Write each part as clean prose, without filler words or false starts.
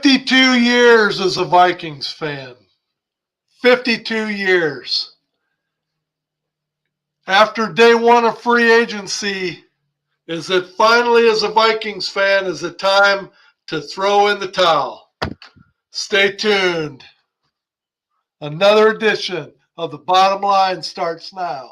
52 years as a Vikings fan. 52 years. After day one of free agency, is it finally, as a Vikings fan, is it time to throw in the towel? Stay tuned. Another edition of The Bottom Line starts now.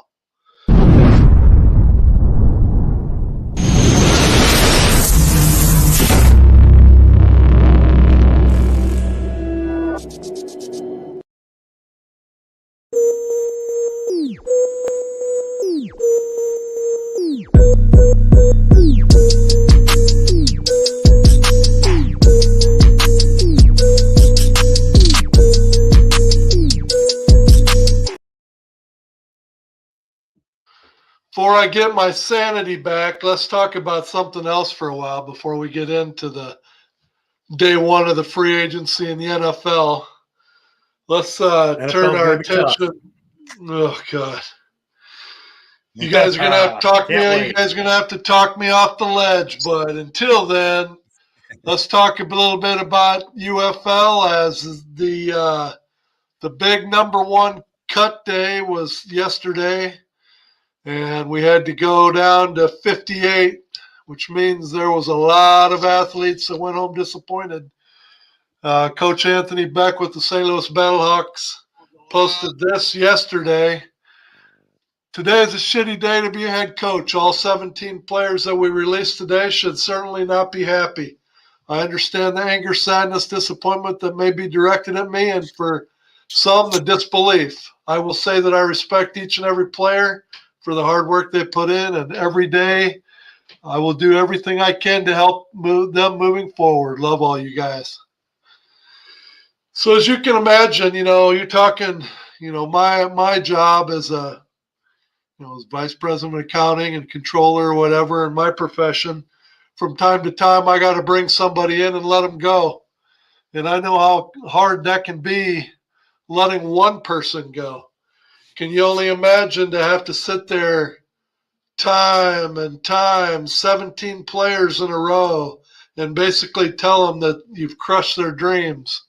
Before I get my sanity back, let's talk about something else for a while before we get into the day one of the free agency in the NFL. Let's turn our attention. Oh, God. You guys are going to have to talk me. You guys are going to have to talk me off the ledge. But until then, let's talk a little bit about UFL, as the big number one cut day was yesterday. And we had to go down to 58, which means there was a lot of athletes that went home disappointed. Coach Anthony Beck with the St. Louis Battlehawks posted this yesterday. Today is a shitty day to be a head coach. All 17 players that we released today should certainly not be happy. I understand the anger, sadness, disappointment that may be directed at me, and for some, the disbelief. I will say that I respect each and every player for the hard work they put in, and every day I will do everything I can to help them moving forward. Love all you guys. So as you can imagine, you're talking, my job as as vice president of accounting and controller or whatever in my profession, from time to time I got to bring somebody in and let them go. And I know how hard that can be, letting one person go. Can you only imagine to have to sit there time and time, 17 players in a row, and basically tell them that you've crushed their dreams?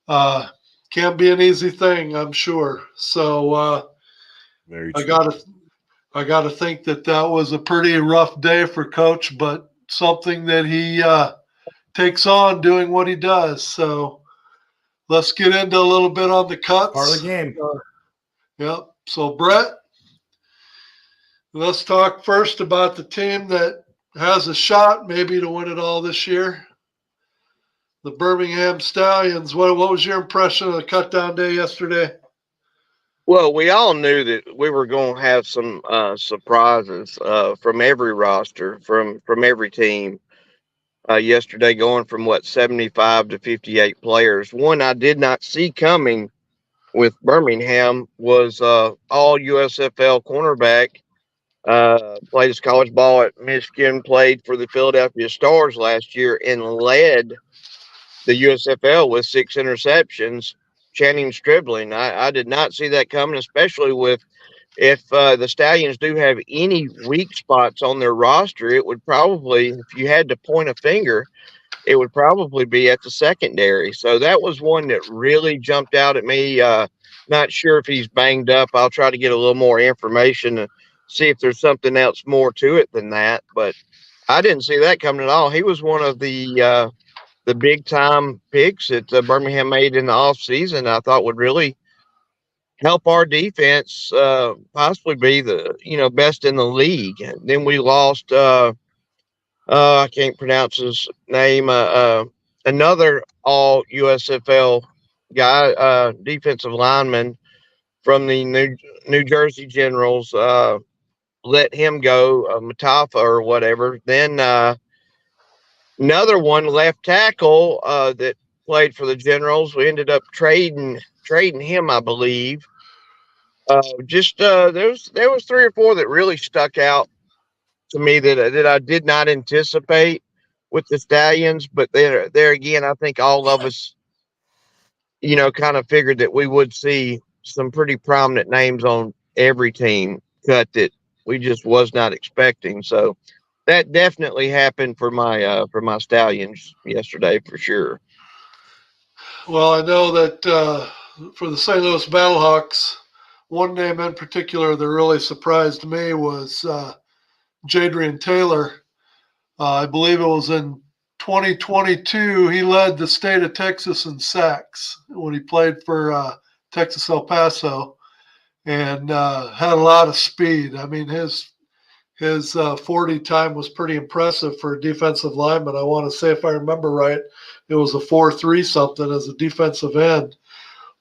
Can't be an easy thing, I'm sure. So I gotta think that was a pretty rough day for Coach, but something that he takes on doing what he does. So let's get into a little bit on the cuts. Part of the game. Yep. So, Brett, let's talk first about the team that has a shot maybe to win it all this year. The Birmingham Stallions. What was your impression of the cut down day yesterday? Well, we all knew that we were going to have some surprises from every roster, from every team. Yesterday, going from 75 to 58 players. One I did not see coming with Birmingham was all USFL cornerback. Played his college ball at Michigan, played for the Philadelphia Stars last year, and led the USFL with 6 interceptions. Channing Stribling. I did not see that coming, especially if the Stallions do have any weak spots on their roster. It would probably, if you had to point a finger, it would probably be at the secondary. So that was one that really jumped out at me. Not sure if he's banged up. I'll try to get a little more information and see if there's something else more to it than that. But I didn't see that coming at all. He was one of the big time picks that Birmingham made in the off season. I thought would really help our defense possibly be the best in the league. And then we lost I can't pronounce his name, another all USFL guy, defensive lineman from the New Jersey Generals. Let him go, Matafa or whatever. Then another one, left tackle, that played for the Generals. We ended up trading him, I believe. There was 3 or 4 that really stuck out to me that I did not anticipate with the Stallions. But there again, I think all of us, kind of figured that we would see some pretty prominent names on every team cut that we just was not expecting. So that definitely happened for my Stallions yesterday for sure. Well, I know that for the St. Louis Battlehawks, one name in particular that really surprised me was Jadrian Taylor. I believe it was in 2022. He led the state of Texas in sacks when he played for Texas El Paso, and had a lot of speed. I mean, his 40 time was pretty impressive for a defensive lineman. I want to say, if I remember right, it was a 4.3 something as a defensive end.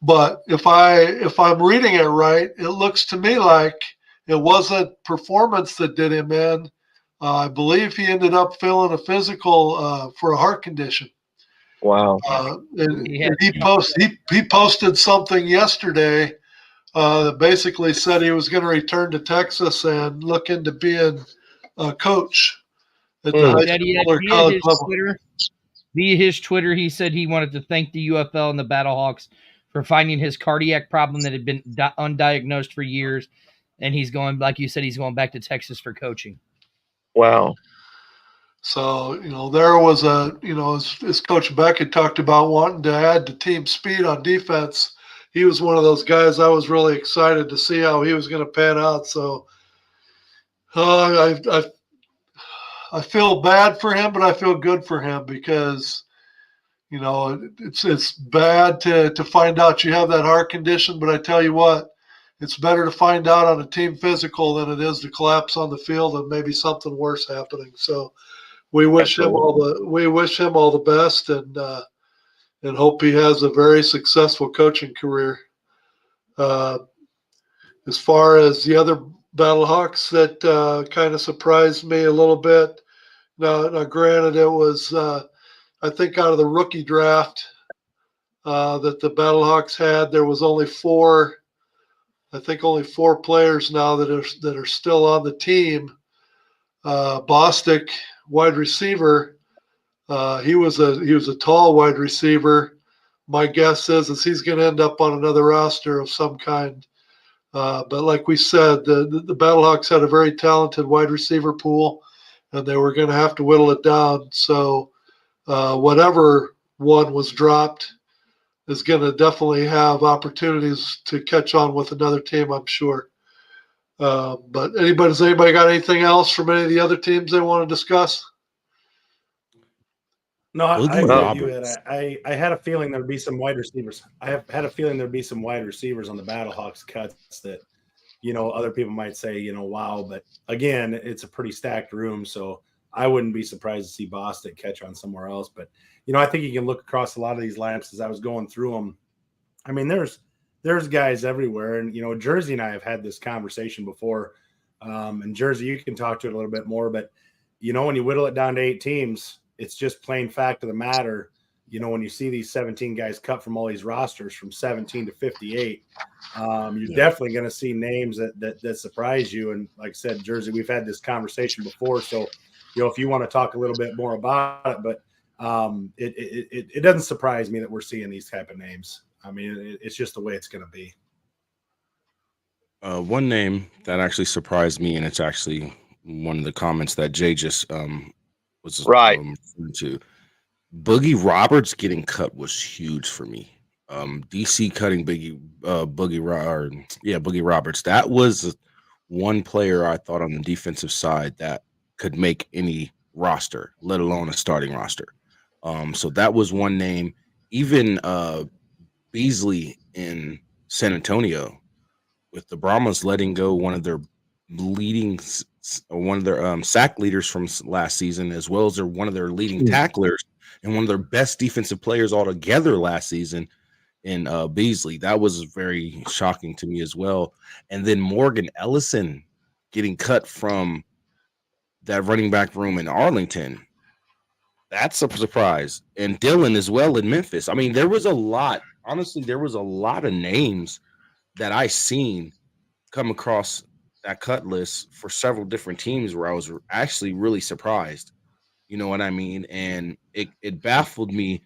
But if I'm reading it right, it looks to me like it wasn't performance that did him in. I believe he ended up failing a physical for a heart condition. Wow. And he posted something yesterday that basically said he was going to return to Texas and look into being a coach at the high school or college level. Via his Twitter, he said he wanted to thank the UFL and the Battlehawks for finding his cardiac problem that had been undiagnosed for years. And he's going, like you said, he's going back to Texas for coaching. Wow. So, there was as Coach Beck had talked about wanting to add to team speed on defense. He was one of those guys I was really excited to see how he was going to pan out. So I feel bad for him, but I feel good for him because, it's bad to find out you have that heart condition. But I tell you what, it's better to find out on a team physical than it is to collapse on the field and maybe something worse happening. So we wish him all the best and hope he has a very successful coaching career. As far as the other Battlehawks that kind of surprised me a little bit. Now granted, it was I think out of the rookie draft that the Battlehawks had, there was only four players now that are still on the team. Bostic, wide receiver. He was a tall wide receiver. My guess is he's going to end up on another roster of some kind. But like we said, the Battlehawks had a very talented wide receiver pool, and they were going to have to whittle it down. So whatever one was dropped is going to definitely have opportunities to catch on with another team, I'm sure. But has anybody got anything else from any of the other teams they want to discuss? No, I agree with you, Ed. I had a feeling there'd be some wide receivers. I have had a feeling there'd be some wide receivers on the Battlehawks cuts that, other people might say, wow. But again, it's a pretty stacked room, so I wouldn't be surprised to see Boston catch on somewhere else. But, I think you can look across a lot of these lineups as I was going through them. I mean, there's guys everywhere. And, Jersey and I have had this conversation before. And Jersey, you can talk to it a little bit more. But, when you whittle it down to 8 teams, it's just plain fact of the matter. When you see these 17 guys cut from all these rosters from 17 to 58, you're definitely going to see names that surprise you. And like I said, Jersey, we've had this conversation before. So, if you want to talk a little bit more about it, but it doesn't surprise me that we're seeing these type of names. I mean, it's just the way it's going to be. One name that actually surprised me, and it's actually one of the comments that Jay just was right to. Boogie Roberts getting cut was huge for me. DC cutting Boogie Roberts. That was one player I thought on the defensive side that could make any roster, let alone a starting roster. So that was one name. Even Beasley in San Antonio, with the Brahmas letting go one of their sack leaders from last season, as well as one of their leading tacklers and one of their best defensive players altogether last season in Beasley. That was very shocking to me as well. And then Morgan Ellison getting cut from that running back room in Arlington. That's a surprise. And Dylan as well in Memphis. I mean, there was a lot of names that I seen come across that cut list for several different teams where I was actually really surprised. You know what I mean? And it baffled me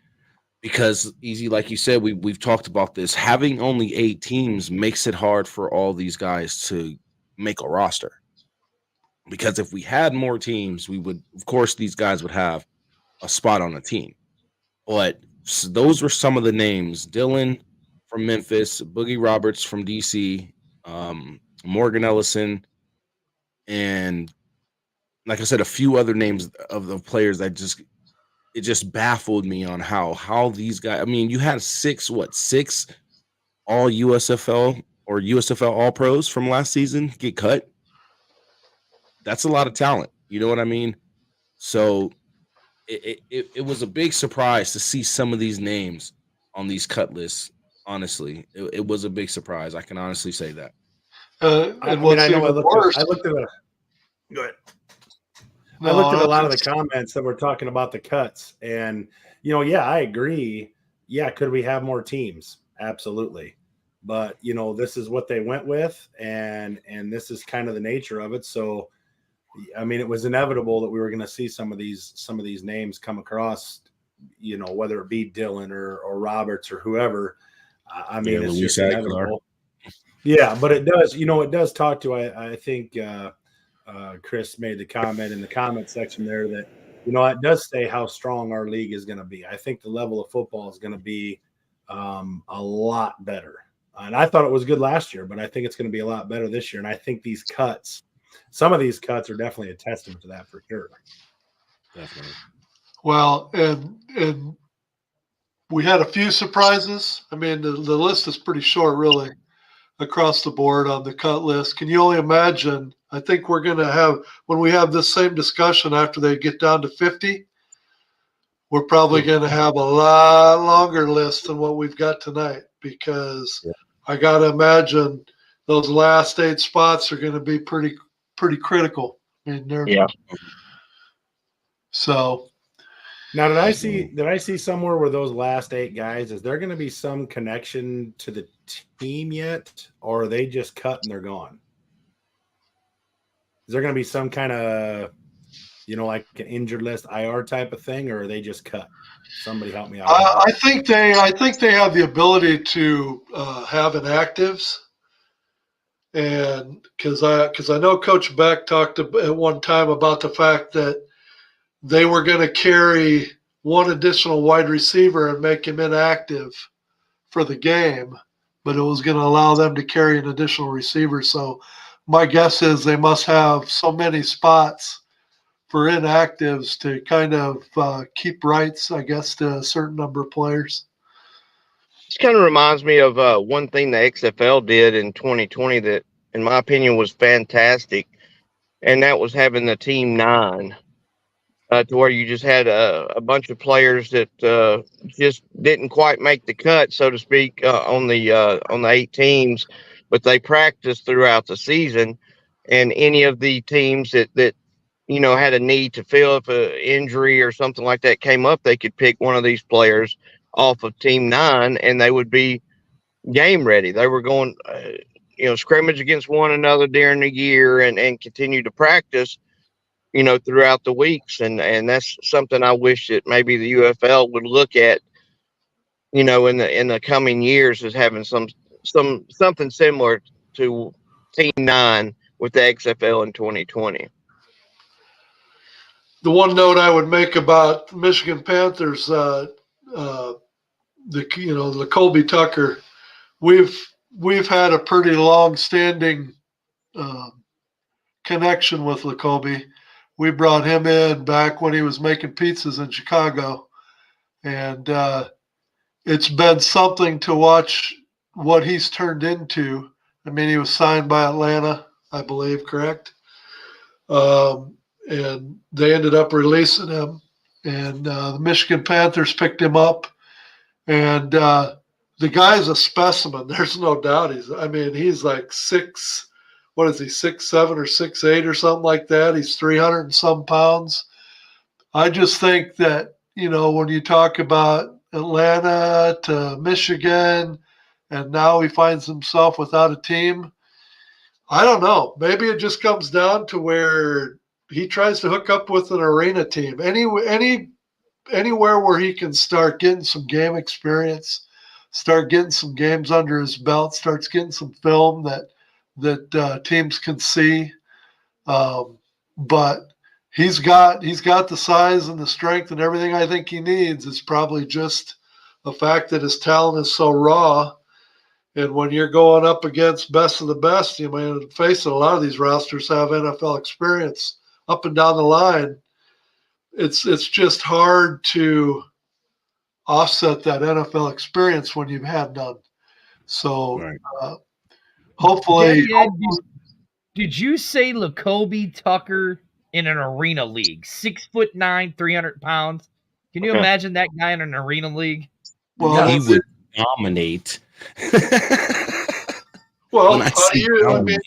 because, Easy, like you said, we've talked about this. Having only 8 teams makes it hard for all these guys to make a roster. Because if we had more teams, we would, of course, these guys would have a spot on the team. But those were some of the names. Dylan from Memphis, Boogie Roberts from DC, Morgan Ellison, and like I said, a few other names of the players that it just baffled me on how these guys. I mean, you had six all USFL or USFL All Pros from last season get cut. That's a lot of talent. You know what I mean? So it was a big surprise to see some of these names on these cut lists. Honestly, it was a big surprise. I can honestly say that. And what's I know even worse, I looked at go ahead. no, I looked at a lot of the it's- comments that were talking about the cuts, and yeah, I agree. Yeah, could we have more teams? Absolutely, but this is what they went with, and this is kind of the nature of it. So, I mean, it was inevitable that we were going to see some of these names come across. Whether it be Dylan or Roberts or whoever. I mean, it's Luis just Aguilar. inevitable. Yeah, but it does. It does talk to. I think. Chris made the comment in the comment section there that it does say how strong our league is going to be. I think the level of football is going to be a lot better. And I thought it was good last year, but I think it's going to be a lot better this year. And I think some of these cuts are definitely a testament to that for sure. Definitely. well, and we had a few surprises. I mean, the list is pretty short, really, across the board on the cut list. Can you only imagine? I think we're going to have, when we have this same discussion after they get down to 50, we're probably going to have a lot longer list than what we've got tonight, because I got to imagine those last 8 spots are going to be pretty critical. I mean, so. Now, did I see somewhere where those last 8 guys, is there going to be some connection to the team yet, or are they just cut and they're gone? Is there going to be some kind of, like an injured list IR type of thing, or are they just cut? Somebody help me out. I think they have the ability to have inactives, and because I know Coach Beck talked at one time about the fact that they were going to carry one additional wide receiver and make him inactive for the game, but it was going to allow them to carry an additional receiver. So my guess is they must have so many spots for inactives to kind of keep rights, I guess, to a certain number of players. This kind of reminds me of one thing the XFL did in 2020 that, in my opinion, was fantastic, and that was having the Team 9, to where you just had a bunch of players that just didn't quite make the cut, so to speak, on the 8 teams, but they practiced throughout the season, and any of the teams that had a need to fill if an injury or something like that came up, they could pick one of these players off of Team 9, and they would be game ready. They were going, scrimmage against one another during the year and continue to practice, throughout the weeks. And that's something I wish that maybe the UFL would look at, in the coming years, as having something similar to Team 9 with the XFL in 2020. The one note I would make about Michigan Panthers, the Colby Tucker, we've had a pretty long-standing connection with LaColby. We brought him in back when he was making pizzas in Chicago, and it's been something to watch what he's turned into. I mean, he was signed by Atlanta, I believe, correct? And they ended up releasing him, and the Michigan Panthers picked him up, and the guy's a specimen. There's no doubt. He's like 6'7" or 6'8" or something like that. He's 300 and some pounds. I just think that, when you talk about Atlanta to Michigan, and now he finds himself without a team, I don't know. Maybe it just comes down to where he tries to hook up with an arena team. Anywhere where he can start getting some game experience, start getting some games under his belt, starts getting some film that teams can see. But he's got the size and the strength and everything I think he needs. It's probably just the fact that his talent is so raw. And when you're going up against best of the best, you may face it. A lot of these rosters have NFL experience up and down the line. It's just hard to offset that NFL experience when you've had none. So Right. hopefully, Did you say Lacoby Tucker in an arena league? 6'9", 300 pounds. Can you imagine that guy in an arena league? well, He that's would it. dominate. Well, When I see I mean,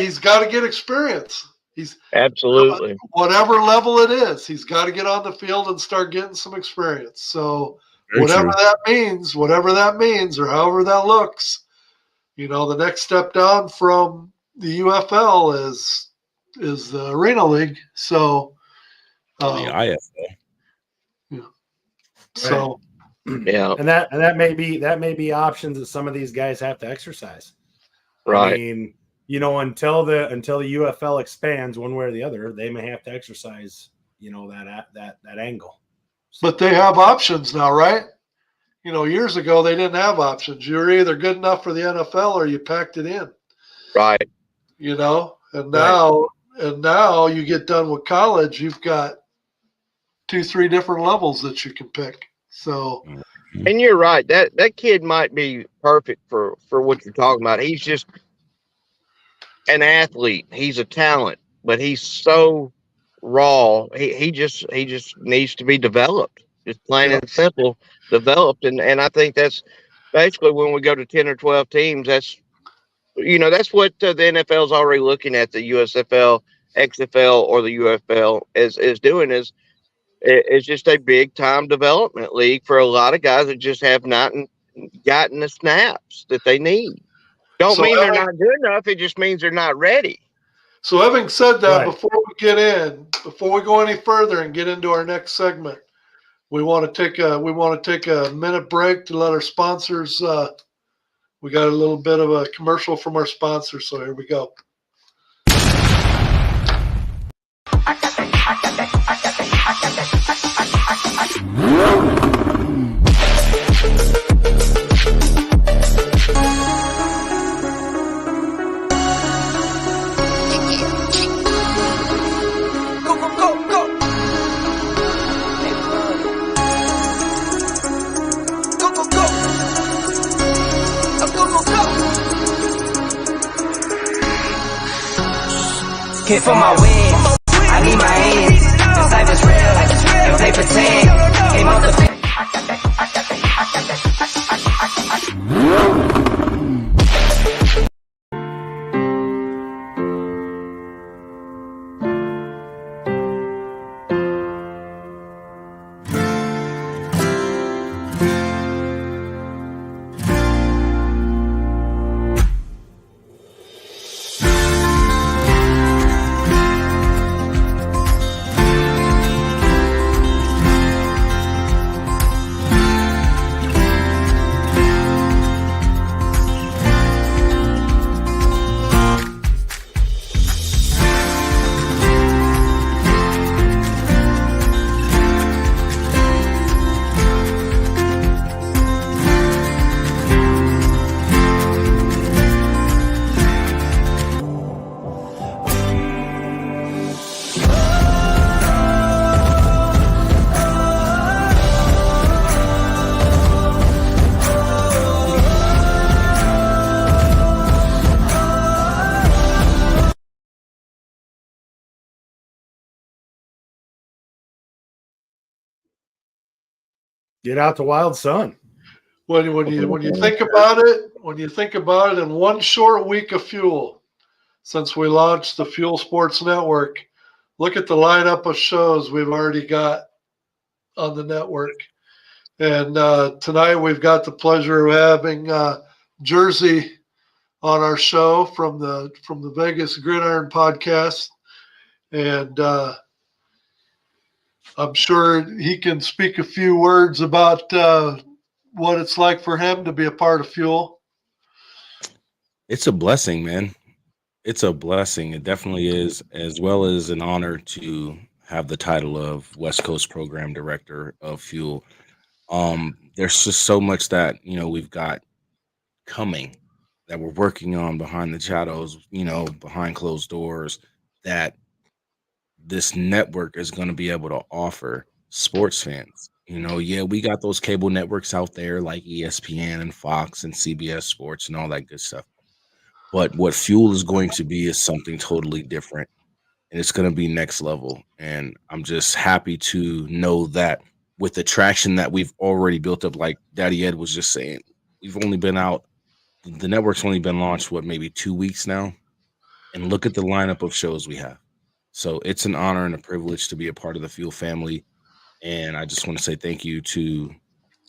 he's gotta get experience. He's Absolutely. whatever level it is, he's got to get on the field and start getting some experience. So Very whatever true. that means, or however that looks, the next step down from the UFL is the Arena League. So, the IFL. so Yeah. And that may be options that some of these guys have to exercise. Right. I mean, until the UFL expands one way or the other, they may have to exercise, that angle. but they have options now, right? Years ago they didn't have options. You were either good enough for the NFL or you packed it in. Right. And now you get done with college, you've got 2-3 different levels that you can pick. So, And you're right. That kid might be perfect for what you're talking about. He's just an athlete. He's a talent, but he's so raw. He just needs to be developed. Just plain and simple, developed. And I think that's basically when we go to 10 or 12 teams. That's what the NFL's already looking at. The USFL, XFL, or the UFL is doing is just a big time development league for a lot of guys that just have not gotten the snaps that they need. Don't mean they're not good enough. It just means they're not ready. So having said that, Right. before we go any further and get into our next segment, we want to take a minute break to let our sponsors. We got a little bit of a commercial from our sponsors, so here we go. Hit for my wins, I need my hands. This life is real, and they pretend. Hey, motherfucker. Get out the wild sun. When you think about it, in one short week of Fuel, since we launched the Fuel Sports Network, look at the lineup of shows we've already got on the network. And tonight we've got the pleasure of having Jersey on our show from the Vegas Gridiron Podcast, and I'm sure he can speak a few words about what it's like for him to be a part of Fuel. It's a blessing, man. It's a blessing. It definitely is, as well as an honor to have the title of West Coast Program Director of Fuel. There's just so much that we've got coming that we're working on behind the shadows, behind closed doors, that this network is going to be able to offer sports fans. Yeah, we got those cable networks out there like ESPN and Fox and CBS Sports and all that good stuff. But what Fuel is going to be is something totally different, and it's going to be next level. And I'm just happy to know that with the traction that we've already built up, like Daddy Ed was just saying, we've only been out. The network's only been launched, maybe 2 weeks now? And look at the lineup of shows we have. So it's an honor and a privilege to be a part of the Fuel family. And I just want to say thank you to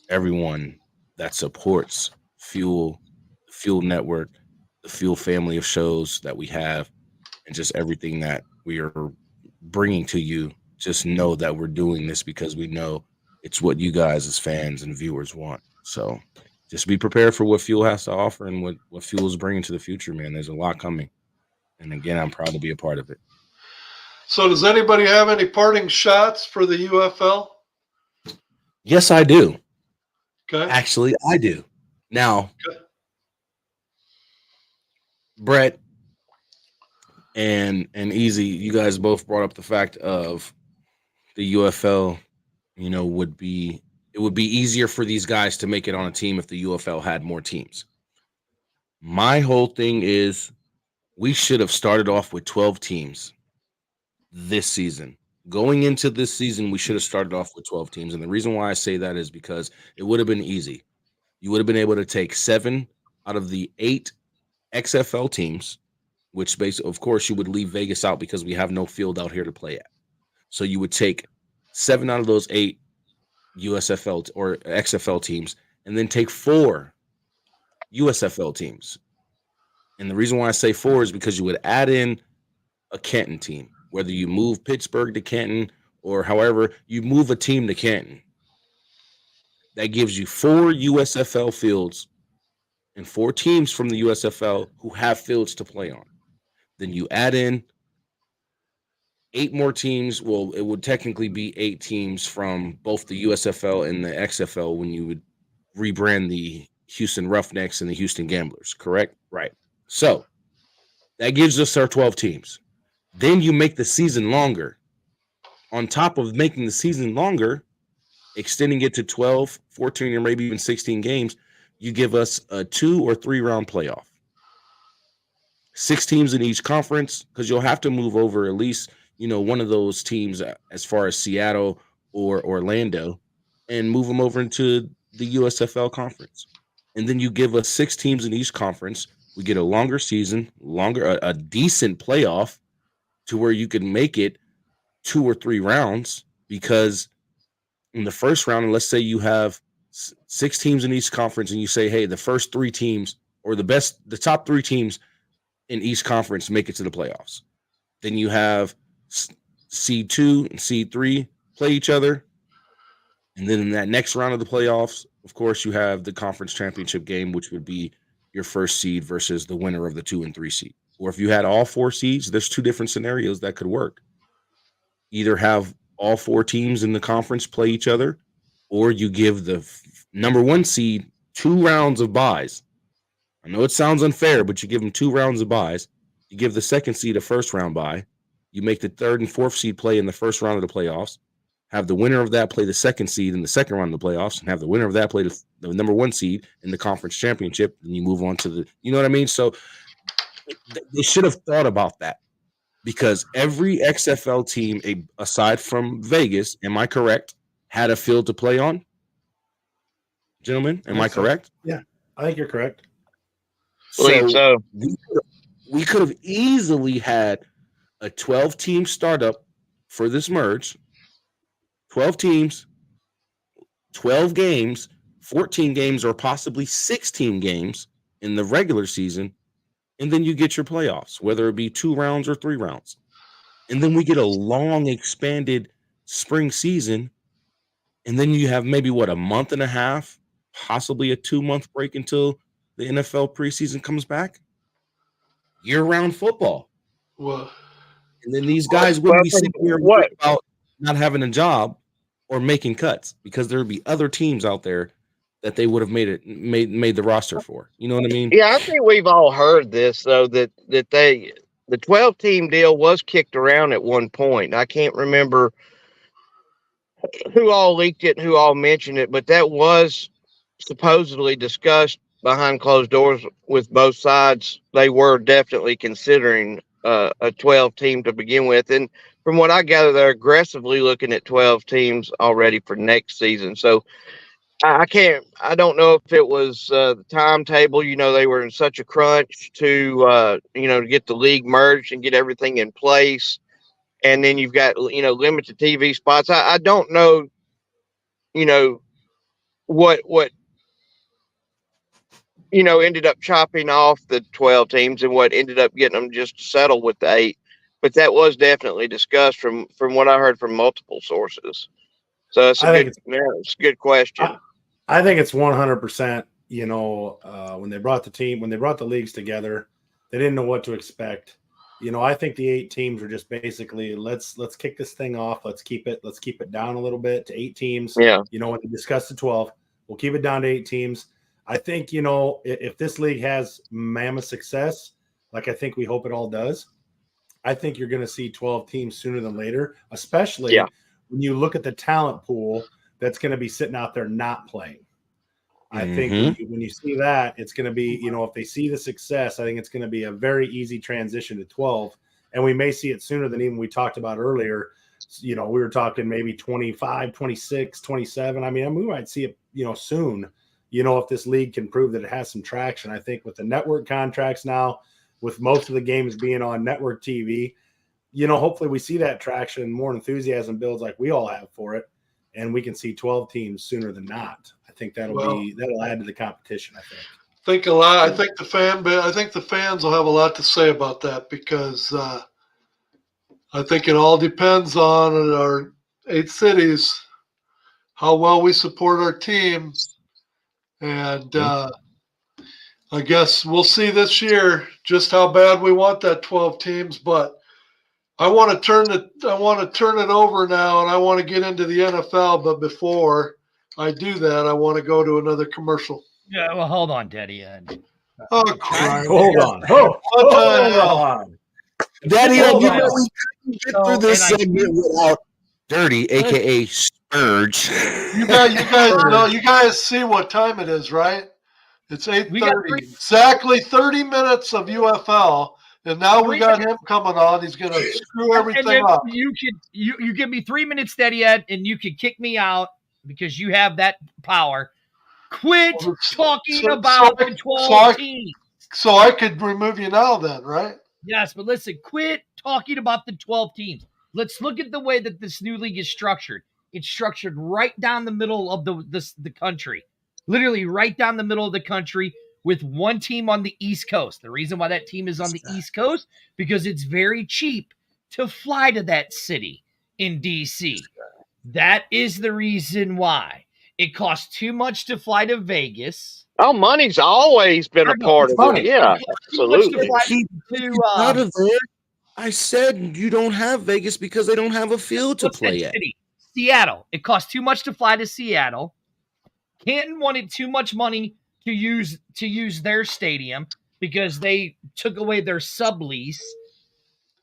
everyone that supports Fuel, the Fuel Network, the Fuel family of shows that we have, and just everything that we are bringing to you. Just know that we're doing this because we know it's what you guys as fans and viewers want. So just be prepared for what Fuel has to offer and what Fuel is bringing to the future, man. There's a lot coming. And again, I'm proud to be a part of it. So does anybody have any parting shots for the UFL? Yes, I do. Okay. Actually, I do. Now, Okay. Brett and Easy, you guys both brought up the fact of the UFL, it would be easier for these guys to make it on a team if the UFL had more teams. My whole thing is we should have started off with 12 teams this season. Going into this season, we should have started off with 12 teams. And the reason why I say that is because it would have been easy. You would have been able to take 7 out of the 8 XFL teams, which basically, of course, you would leave Vegas out because we have no field out here to play at. So you would take 7 out of those 8 USFL or XFL teams and then take 4 USFL teams. And the reason why I say 4 is because you would add in a Canton team, whether you move Pittsburgh to Canton or however you move a team to Canton. That gives you 4 USFL fields and 4 teams from the USFL who have fields to play on. Then you add in 8 more teams. Well, it would technically be 8 teams from both the USFL and the XFL when you would rebrand the Houston Roughnecks and the Houston Gamblers, correct? Right. So that gives us our 12 teams. Then you make the season longer. On top of making the season longer, extending it to 12, 14, or maybe even 16 games, you give us a 2 or 3 round playoff. 6 teams in each conference, because you'll have to move over at least, one of those teams as far as Seattle or Orlando and move them over into the USFL conference. And then you give us 6 teams in each conference. We get a longer season, a decent playoff to where you can make it 2 or 3 rounds, because in the first round, and let's say you have 6 teams in each conference and you say, hey, the first 3 teams or the top 3 teams in each conference make it to the playoffs. Then you have seed 2 and seed 3 play each other. And then in that next round of the playoffs, of course, you have the conference championship game, which would be your first seed versus the winner of the 2 and 3 seed. Or if you had all 4 seeds, there's 2 different scenarios that could work. Either have all 4 teams in the conference play each other, or you give the number 1 seed 2 rounds of byes. I know it sounds unfair, but you give them 2 rounds of byes. You give the second seed a first round bye. You make the 3rd and 4th seed play in the first round of the playoffs. Have the winner of that play the second seed in the second round of the playoffs, and have the winner of that play the number 1 seed in the conference championship. And you move on to you know what I mean? So they should have thought about that, because every XFL team, aside from Vegas, am I correct, had a field to play on? Gentlemen, am I correct? Yeah, I think you're correct. Believe so. We could have easily had a 12-team startup for this merge. 12 teams, 12 games, 14 games, or possibly 16 games in the regular season, and then you get your playoffs, whether it be 2 rounds or 3 rounds. And then we get a long, expanded spring season, and then you have maybe, a month and a half, possibly a 2-month break until the NFL preseason comes back. Year-round football. Well, And then these guys wouldn't be sitting here worried about not having a job or making cuts because there would be other teams out there that they would have made the roster for. You know what I mean? Yeah, I think we've all heard this though that the 12-team deal was kicked around at one point. I can't remember who all leaked it, who all mentioned it, but that was supposedly discussed behind closed doors with both sides. They were definitely considering a 12 team to begin with, and from what I gather, they're aggressively looking at 12 teams already for next season. So I don't know if it was the timetable. You know, they were in such a crunch to to get the league merged and get everything in place, and then you've got limited TV spots. I don't know, what ended up chopping off the 12 teams and what ended up getting them just settled with the 8. But that was definitely discussed from what I heard from multiple sources. So it's a good question. I think it's 100%. When they brought the leagues together, they didn't know what to expect. I think the 8 teams were just basically let's kick this thing off. Let's keep it down a little bit to 8 teams. Yeah. When they discussed the 12, we'll keep it down to 8 teams. I think, if this league has mammoth success, like I think we hope it all does, I think you're going to see 12 teams sooner than later, especially when you look at the talent pool that's going to be sitting out there not playing. I think when you see that, it's going to be, if they see the success, I think it's going to be a very easy transition to 12. And we may see it sooner than even we talked about earlier. We were talking maybe 25, 26, 27. I mean, we might see it, soon. If this league can prove that it has some traction. I think with the network contracts now, with most of the games being on network TV, hopefully we see that traction, more enthusiasm builds like we all have for it, and we can see 12 teams sooner than not. I think that'll add to the competition. I think the fans will have a lot to say about that because I think it all depends on our 8 cities, how well we support our team. And I guess we'll see this year just how bad we want that 12 teams. But I want to turn it over now, and I want to get into the NFL. But before I do that, I want to go to another commercial. Yeah, well, hold on, Daddy. Oh, crap. hold on. Hold on. Daddy, Hold we on. couldn't get through this segment without Dirty, aka Spurge. You guys see what time it is, right? It's 8:30. Exactly 30 minutes of UFL, and now we got him coming on. He's going to screw everything up. You give me 3 minutes, Daddy Ed, and you can kick me out because you have that power. Quit talking about the 12 teams. So I could remove you now then, right? Yes, but listen, quit talking about the 12 teams. Let's look at the way that this new league is structured. It's structured right down the middle of the country. Literally right down the middle of the country with one team on the East Coast. The reason why that team is on the East Coast, because it's very cheap to fly to that city in D.C. That is the reason why. It costs too much to fly to Vegas. Oh, money's always been a part of it. Yeah, absolutely. Out of there. I said you don't have Vegas because they don't have a field to play at. Seattle. It costs too much to fly to Seattle. Canton wanted too much money to use their stadium because they took away their sublease.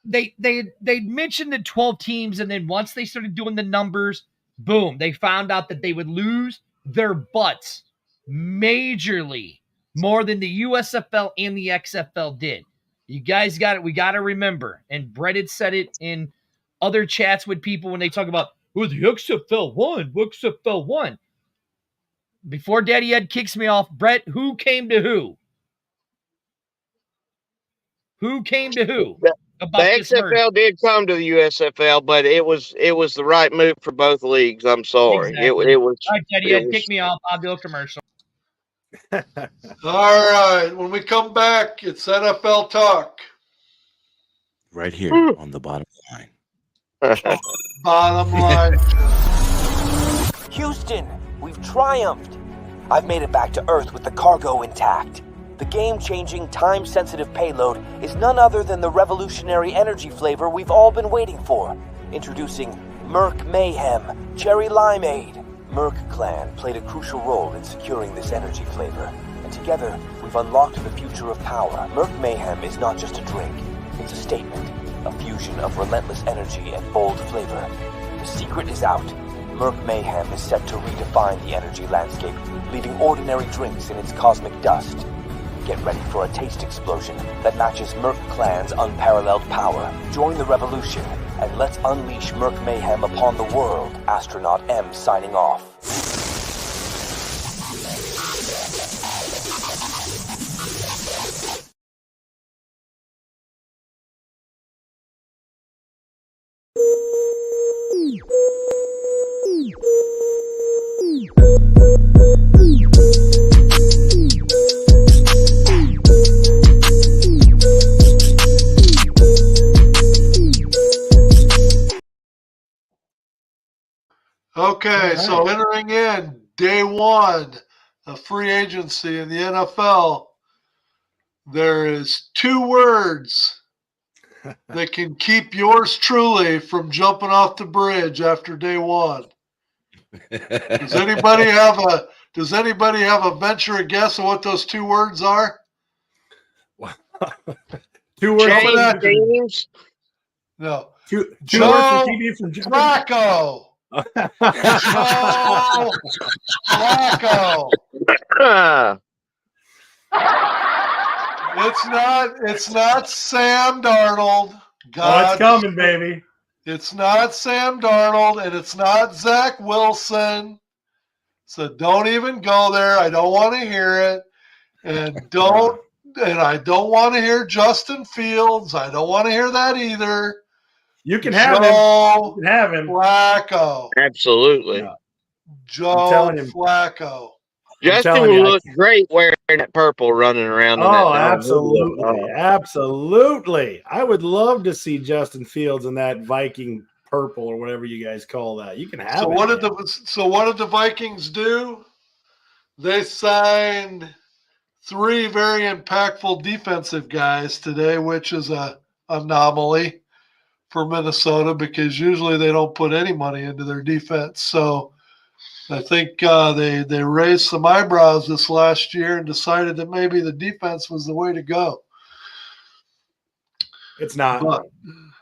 They mentioned the 12 teams, and then once they started doing the numbers, boom, they found out that they would lose their butts majorly more than the USFL and the XFL did. You guys got it. We got to remember, and Brett had said it in other chats with people when they talk about, well, the XFL won. Before Daddy Ed kicks me off, Brett, who came to who? Who came to who? The XFL did come to the USFL, but it was the right move for both leagues. I'm sorry. Exactly. It was. All right, Daddy Ed, kick me off. I'll do a commercial. All right. When we come back, it's NFL talk. Right here on the bottom line. Bottom line. Houston, we've triumphed. I've made it back to Earth with the cargo intact. The game-changing, time-sensitive payload is none other than the revolutionary energy flavor we've all been waiting for. Introducing Merc Mayhem, Cherry Limeade. Merc Clan played a crucial role in securing this energy flavor, and together we've unlocked the future of power. Merc Mayhem is not just a drink, it's a statement, a fusion of relentless energy and bold flavor. The secret is out. Merc Mayhem is set to redefine the energy landscape, leaving ordinary drinks in its cosmic dust. Get ready for a taste explosion that matches Merc Clan's unparalleled power. Join the revolution, and let's unleash Merc Mayhem upon the world. Astronaut M signing off. Okay, so entering in day one of free agency in the NFL, there is 2 words that can keep yours truly from jumping off the bridge after day one. Does anybody have a venture a guess of what those 2 words are? 2 words. James James. No. Two words Joe to keep you from jumping. Flacco. Joe Flacco. It's not Sam Darnold. Oh, God, it's coming, baby. it's not Sam Darnold, and it's not Zach Wilson. So don't even go there. I don't want to hear it. And I don't want to hear Justin Fields. I don't want to hear that either. You can have him. Joe You can have him. Flacco. Absolutely. Yeah. Joe telling you. Flacco. Justin telling will you, look great wearing that purple running around. in that Oh, dome. absolutely. Oh. Absolutely. I would love to see Justin Fields in that Viking purple or whatever you guys call that. You can have So it. what did the Vikings do? They signed 3 very impactful defensive guys today, which is a anomaly for Minnesota because usually they don't put any money into their defense. So I think they raised some eyebrows this last year and decided that maybe the defense was the way to go. It's not. But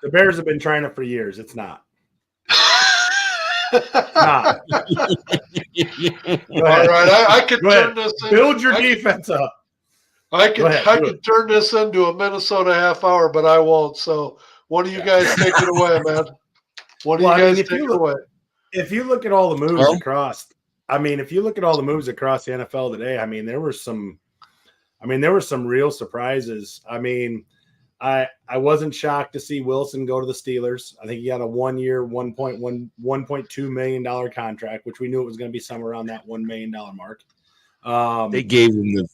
The Bears have been trying it for years. It's not. All Not. right, I could Go turn ahead. this. Build your defense up. I Go ahead, do could turn this into a Minnesota half hour, but I won't. So, what do you guys take it away, man? What do Well, I you mean, guys if take you it look- away? If you look at all the moves Well- across, if you look at all the moves across the NFL today, there were some real surprises. I wasn't shocked to see Wilson go to the Steelers. I think he got a 1-year, $1.2 million contract, which we knew it was going to be somewhere around that $1 million mark. They gave him the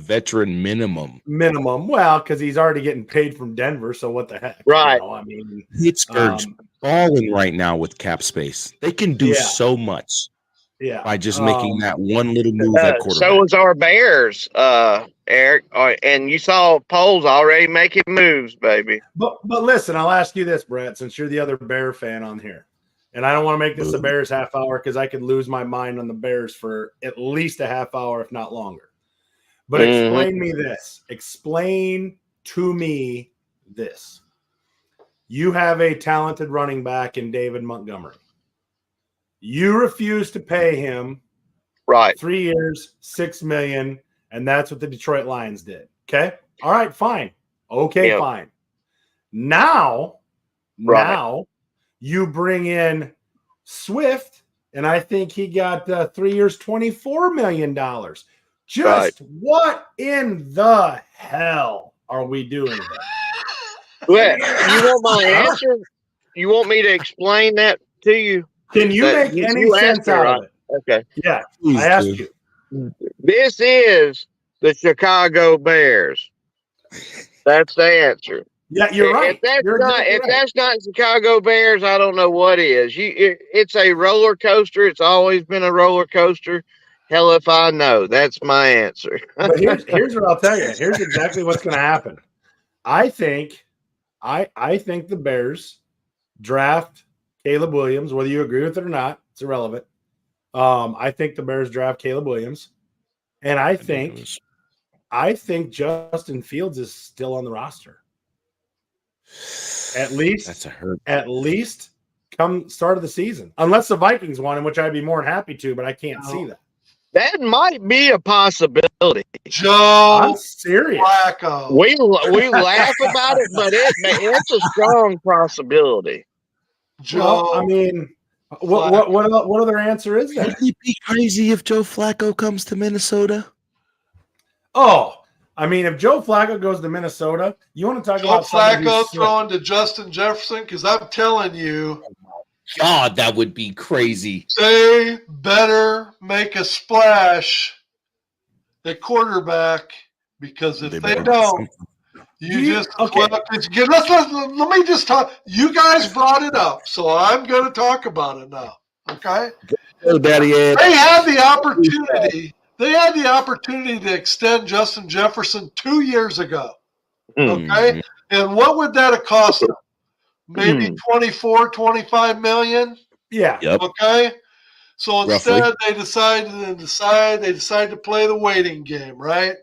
veteran minimum. Minimum. Well, because he's already getting paid from Denver, so what the heck? Right. Pittsburgh's balling right now with cap space. They can do Yeah. so much Yeah. by just making that one little move at quarterback. So was our Bears, Eric. And you saw Poles already making moves, baby. But listen, I'll ask you this, Brett, since you're the other Bear fan on here. And I don't want to make this a Bears half hour because I could lose my mind on the Bears for at least a half hour, if not longer. But explain me this. Explain to me this. You have a talented running back in David Montgomery. You refuse to pay him Right. 3 years, $6 million, and that's what the Detroit Lions did. Okay. All right, fine. Okay, Yep. fine. Now you bring in Swift, and I think he got 3 years, $24 million. Just what in the hell are we doing here? Well, you want my answer? You want me to explain that to you? Can you That- make any you asked sense me, out right? of it? Okay. Yeah, Please I asked do. you. This is the Chicago Bears. That's the answer. Yeah, you're right. If that's You're not exactly right. that's not Chicago Bears, I don't know what is. It's a roller coaster. It's always been a roller coaster. Hell if I know. That's my answer. But here's what I'll tell you. Here's exactly what's going to happen. I think the Bears draft Caleb Williams, whether you agree with it or not. It's irrelevant. I think the Bears draft Caleb Williams, and I think Justin Fields is still on the roster. At least That's a hurt. At least come start of the season, unless the Vikings won, in which I'd be more than happy to, but I can't see that. That might be a possibility. Joe I'm serious. Flacco. We laugh about it, but it's a strong possibility. Joe. Well, I mean, what other answer is there? Would it be crazy if Joe Flacco comes to Minnesota? Oh, I mean, if Joe Flacco goes to Minnesota, you want to talk Joe about somebody Flacco who's- throwing to Justin Jefferson? Because I'm telling you, God, that would be crazy. they better make a splash at quarterback, because if they don't, let me just talk. You guys brought it up, so I'm going to talk about it now. Okay? Oh, Daddy Ed. They had the opportunity. They had the opportunity to extend Justin Jefferson 2 years ago. Okay? And what would that have cost them? Maybe 24, 25 million? Yeah. Yep. Okay? So instead Roughly. they decided to play the waiting game, right?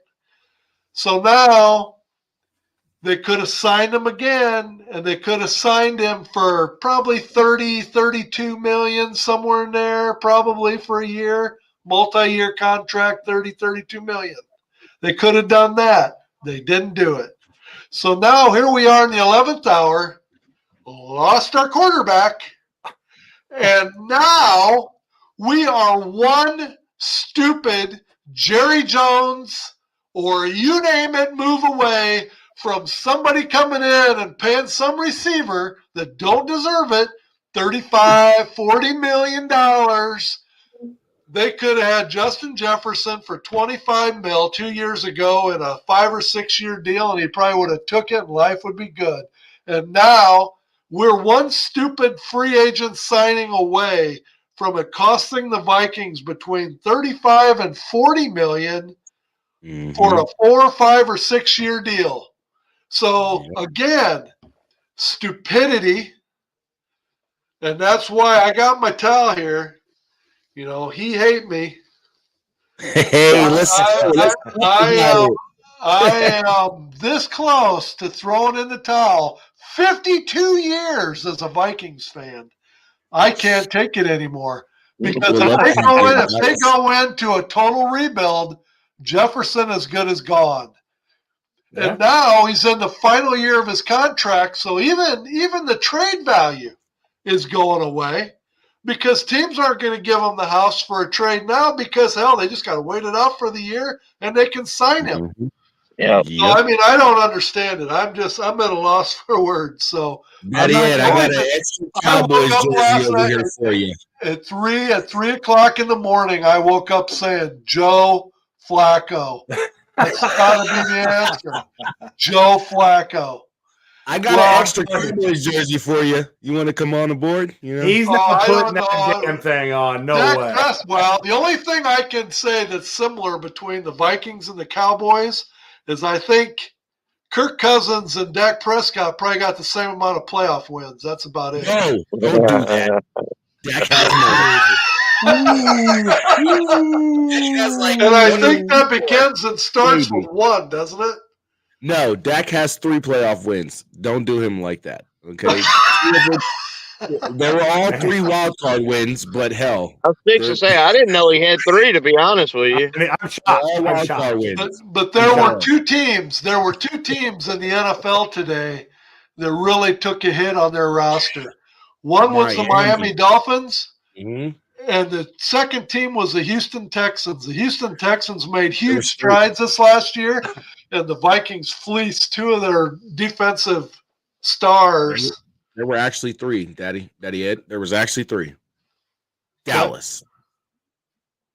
So now they could have signed him again, and they could have signed him for probably 30, 32 million, somewhere in there, probably for a year, multi-year contract, 30, 32 million. They could have done that. They didn't do it. So now here we are in the 11th hour, lost our quarterback, and now we are one stupid Jerry Jones, or you name it, move away from somebody coming in and paying some receiver that don't deserve it $35, $40 million. They could have had Justin Jefferson for 25 mil 2 years ago in a 5 or 6 year deal, and he probably would have took it and life would be good. And now we're one stupid free agent signing away from it costing the Vikings between 35 and 40 million for a 4, 5, or 6 year deal. So again, stupidity. And that's why I got my towel here. You know, he hate me. Hey, listen. I am this close to throwing in the towel. 52 years as a Vikings fan. I can't take it anymore. Because if they go into a total rebuild, Jefferson is good as gone. Yeah. And now he's in the final year of his contract, so even the trade value is going away, because teams aren't going to give him the house for a trade now, because, hell, they just got to wait it out for the year, and they can sign him. Yeah. So, I mean, I don't understand it. I'm at a loss for words. So, Daddy Ed, I got an extra Cowboys jersey over here for you. At 3 o'clock in the morning, I woke up saying, Joe Flacco. That's got to be the answer. Joe Flacco. I got an extra Cowboys jersey for you. You want to come on aboard? You know? He's not putting that damn thing on. No way. Well, the only thing I can say that's similar between the Vikings and the Cowboys is I think Kirk Cousins and Dak Prescott probably got the same amount of playoff wins. That's about it. No, don't do that. Dak has and I think that begins and starts with 1, doesn't it? No, Dak has 3 playoff wins. Don't do him like that. Okay. They were all 3 wild card wins, but hell. I was fixing to say, I didn't know he had 3, to be honest with you. I mean, I'm shocked. All wild card wins. But there were 2 teams. There were 2 teams in the NFL today that really took a hit on their roster. One was the Miami Dolphins. Mm-hmm. And the second team was the Houston Texans. The Houston Texans made huge strides this last year, and the Vikings fleeced 2 of their defensive stars. There were actually 3, Daddy Ed. There was actually 3. Dallas.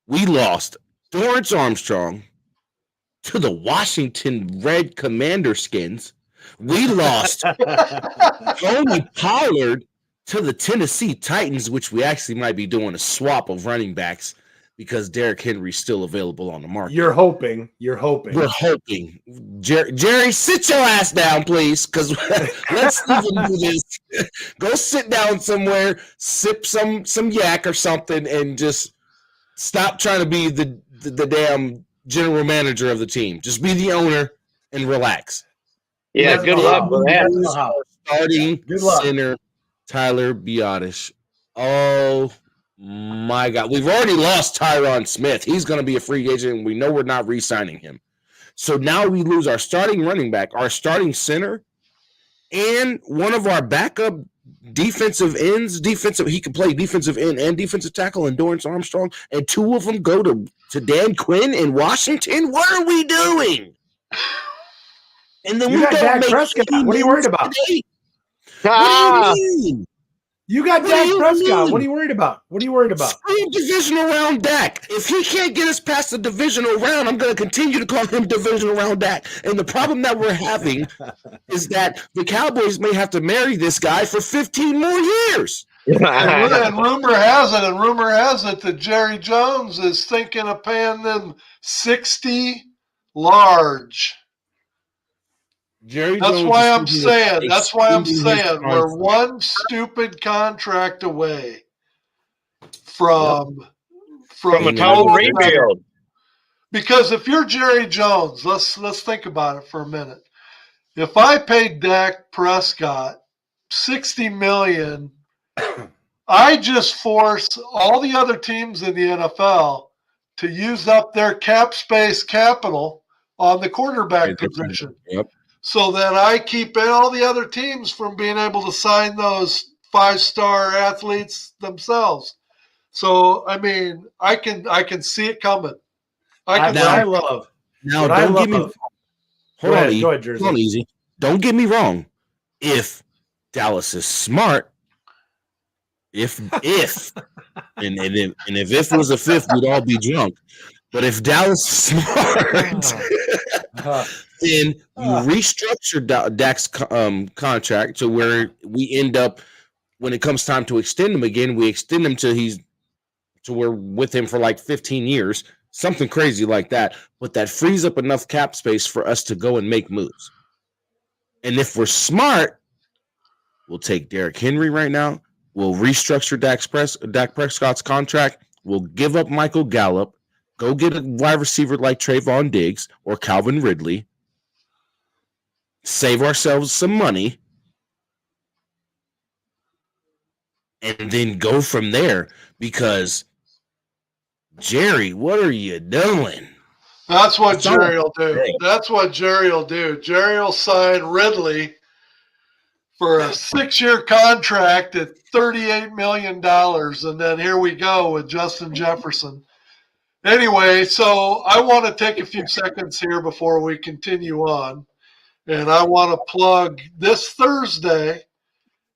We lost Dorrance Armstrong to the Washington Red Commander Skins. We lost Tony Pollard to the Tennessee Titans, which we actually might be doing a swap of running backs because Derrick Henry's still available on the market. You're hoping. We're hoping. Jerry, sit your ass down, please, because let's even do this. Go sit down somewhere, sip some yak or something, and just stop trying to be the damn general manager of the team. Just be the owner and relax. Yeah, good luck with that. Starting Good luck. center, Tyler Biadasz. Oh my God. We've already lost Tyron Smith. He's going to be a free agent, and we know we're not re-signing him. So now we lose our starting running back, our starting center, and one of our backup defensive ends. He can play defensive end and defensive tackle, and Dorrance Armstrong, and two of them go to Dan Quinn in Washington. What are we doing? And then You we got don't Dak make Prescott. any What are you moves worried about? today. Ah, What do you mean? You got What do Dak you Prescott. mean? What are you worried about? Screw divisional round Dak. If he can't get us past the divisional round, I'm going to continue to call him divisional round Dak. And the problem that we're having is that the Cowboys may have to marry this guy for 15 more years. And rumor has it that Jerry Jones is thinking of paying them 60 large. Jerry That's Jones why is I'm thinking of saying. That's why I'm extending his saying we're contract. one stupid contract away from from a total rebuild. Because if you're Jerry Jones, let's think about it for a minute. If I paid Dak Prescott $60 million, I just force all the other teams in the NFL to use up their cap space capital on the quarterback position. Yep. So that I keep all the other teams from being able to sign those 5-star athletes themselves. So I mean, I can see it coming. What I love. Now, What I don't get me. love. Hold on, Go ahead, Jersey. Hold on, Easy. Don't get me wrong. If Dallas is smart, if and if was a fifth, we'd all be drunk. But if Dallas is smart, then you restructure Dak's contract to where we end up, when it comes time to extend him again, we extend him till we're with him for like 15 years, something crazy like that. But that frees up enough cap space for us to go and make moves. And if we're smart, we'll take Derrick Henry right now. We'll restructure Dak Prescott's contract. We'll give up Michael Gallup. Go get a wide receiver like Trayvon Diggs or Calvin Ridley. Save ourselves some money. And then go from there. Because, Jerry, what are you doing? That's what Jerry will do. That's what Jerry will do. Jerry will sign Ridley for a 6-year contract at $38 million. And then here we go with Justin Jefferson. Anyway, so I want to take a few seconds here before we continue on. And I want to plug this Thursday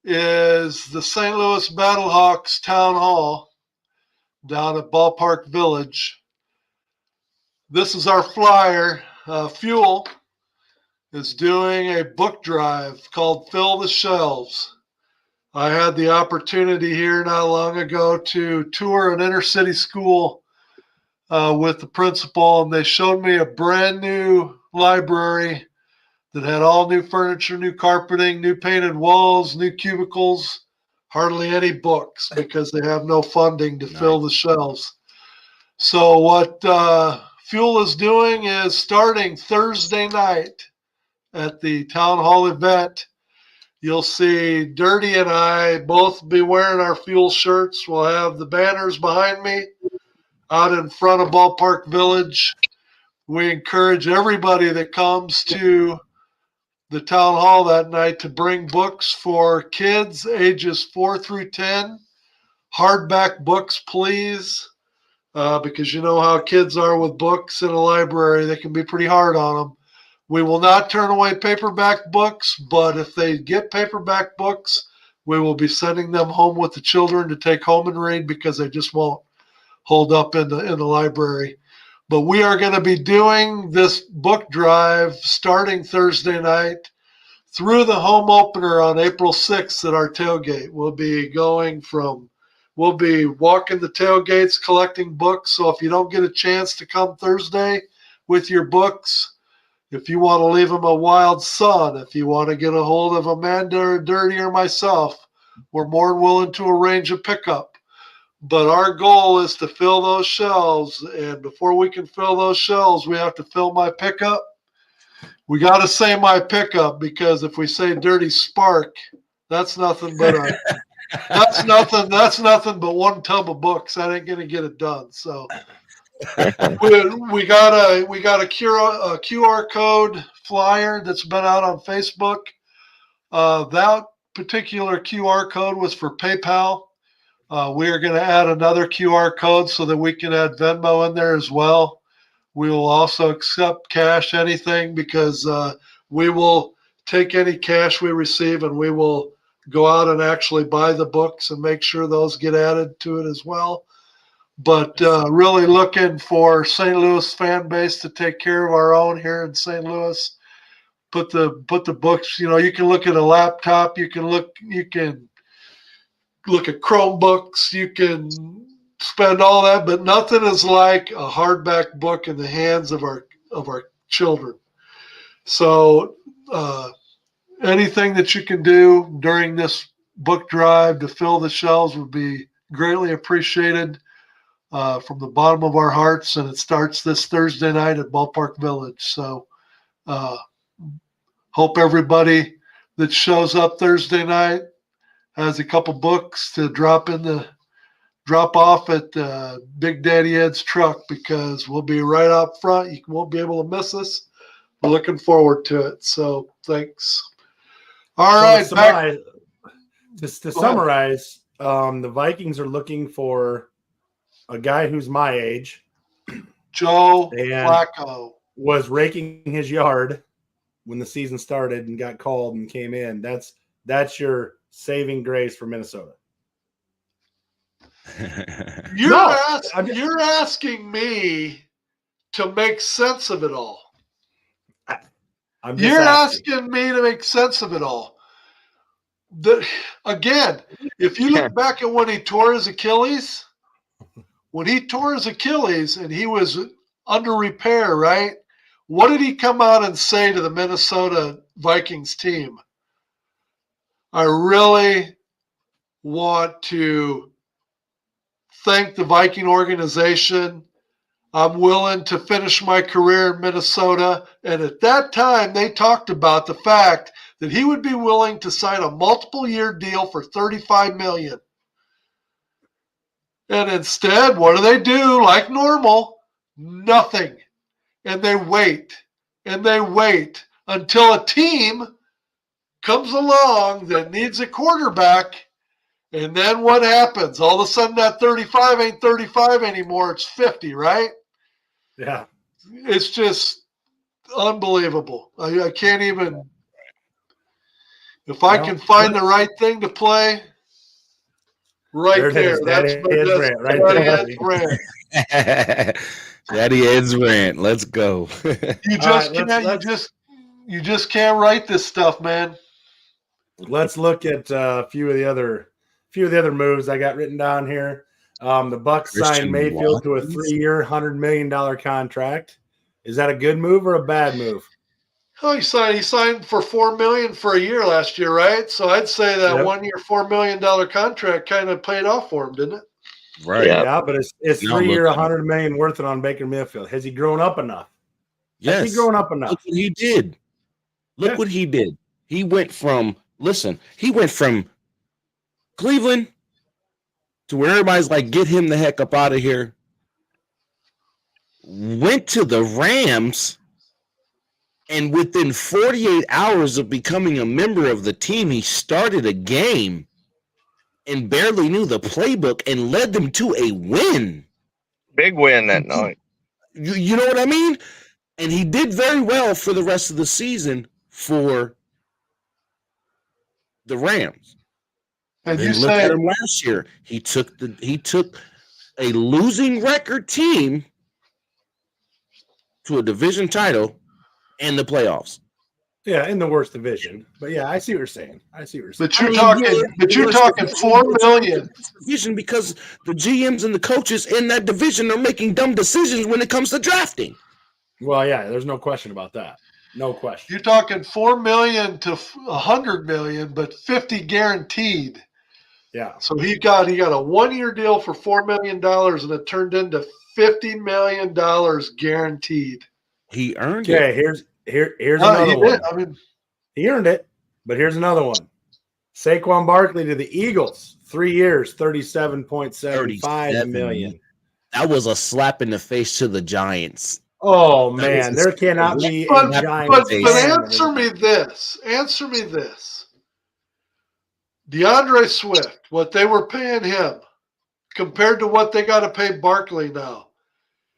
is the St. Louis Battlehawks Town Hall down at Ballpark Village. This is our flyer. Fuel is doing a book drive called Fill the Shelves. I had the opportunity here not long ago to tour an inner city school with the principal, and they showed me a brand new library that had all new furniture, new carpeting, new painted walls, new cubicles, hardly any books because they have no funding to fill the shelves. So what Fuel is doing is starting Thursday night at the town hall event. You'll see Dirty and I both be wearing our Fuel shirts. We'll have the banners behind me out in front of Ballpark Village. We encourage everybody that comes to the town hall that night to bring books for kids ages 4 through 10. Hardback books, please, because you know how kids are with books in a library. They can be pretty hard on them. We will not turn away paperback books, but if they get paperback books, we will be sending them home with the children to take home and read because they just won't hold up in the library. But we are going to be doing this book drive starting Thursday night through the home opener on April 6th at our tailgate. We'll be going from We'll be walking the tailgates, collecting books. So if you don't get a chance to come Thursday with your books, if you want to leave them a Wild Sun, if you want to get a hold of Amanda or Dirty or myself, we're more than willing to arrange a pickup. But our goal is to fill those shelves. And before we can fill those shelves, we have to fill my pickup. We got to say my pickup, because if we say Dirty Spark, that's nothing but that's nothing but one tub of books. That ain't gonna get it done. So we got a QR code flyer that's been out on Facebook. That particular QR code was for PayPal. We are going to add another QR code so that we can add Venmo in there as well. We will also accept cash, anything, because we will take any cash we receive and we will go out and actually buy the books and make sure those get added to it as well. But really looking for St. Louis fan base to take care of our own here in St. Louis. Put the books, you can look at a laptop, you can look at Chromebooks, you can spend all that, but nothing is like a hardback book in the hands of our children. So anything that you can do during this book drive to fill the shelves would be greatly appreciated from the bottom of our hearts. And it starts this Thursday night at Ballpark Village. So hope everybody that shows up Thursday night has a couple books to drop off at Big Daddy Ed's truck, because we'll be right out front. You won't be able to miss us. We're looking forward to it. So thanks. All right. To summarize, the Vikings are looking for a guy who's my age. Joe and Flacco was raking his yard when the season started and got called and came in. That's your saving grace for Minnesota. You're asking me to make sense of it all. You're asking me to make sense of it all. Again, if you look back at when he tore his Achilles, and he was under repair, right? What did he come out and say to the Minnesota Vikings team? I really want to thank the Viking organization. I'm willing to finish my career in Minnesota. And at that time, they talked about the fact that he would be willing to sign a multiple-year deal for $35 million. And instead, what do? Like normal, nothing. And they wait until a team comes along that needs a quarterback. And then what happens? All of a sudden, that 35 ain't 35 anymore. It's 50, right? Yeah. It's just unbelievable. I can't even. If I can find the right thing to play, right there. That's Daddy rant. Daddy Ed's rant. Let's go. You just can't write this stuff, man. Let's look at a few of the other moves I got written down here. The Bucks signed Mayfield to a 3-year, $100 million contract. Is that a good move or a bad move? Oh, he signed for $4 million for a year last year, right? So I'd say that 1 year, $4 million contract kind of paid off for him, didn't it? Right. Yeah, but it's 3 year, $100 million worth it on Baker Mayfield. Has he grown up enough? Yes. Has he grown up enough? Look what he did. Look what he did. He went from Cleveland to where everybody's like, get him the heck up out of here. Went to the Rams, and within 48 hours of becoming a member of the team, he started a game and barely knew the playbook and led them to a win. Big win that night. You know what I mean? And he did very well for the rest of the season for the Rams. And you look at him last year. He took a losing record team to a division title and the playoffs. Yeah, in the worst division. But yeah, I see what you're saying. But I you're mean, talking, yeah, but you're worst talking division, 4 but it's million. the worst division because the GMs and the coaches in that division are making dumb decisions when it comes to drafting. Well, yeah, there's no question about that. No question. You're talking 4 million to 100 million, but 50 guaranteed. Yeah. So he got a 1-year deal for $4 million, and it turned into $50 million guaranteed. He earned Okay, it. here's No, another he one. did. I mean, He earned it, but here's another one. Saquon Barkley to the Eagles, 3 years, $37.75 million. That was a slap in the face to the Giants. Oh That man, is there cannot be a but, Giants but fan. answer me this. Answer me this. DeAndre Swift, what they were paying him compared to what they got to pay Barkley now.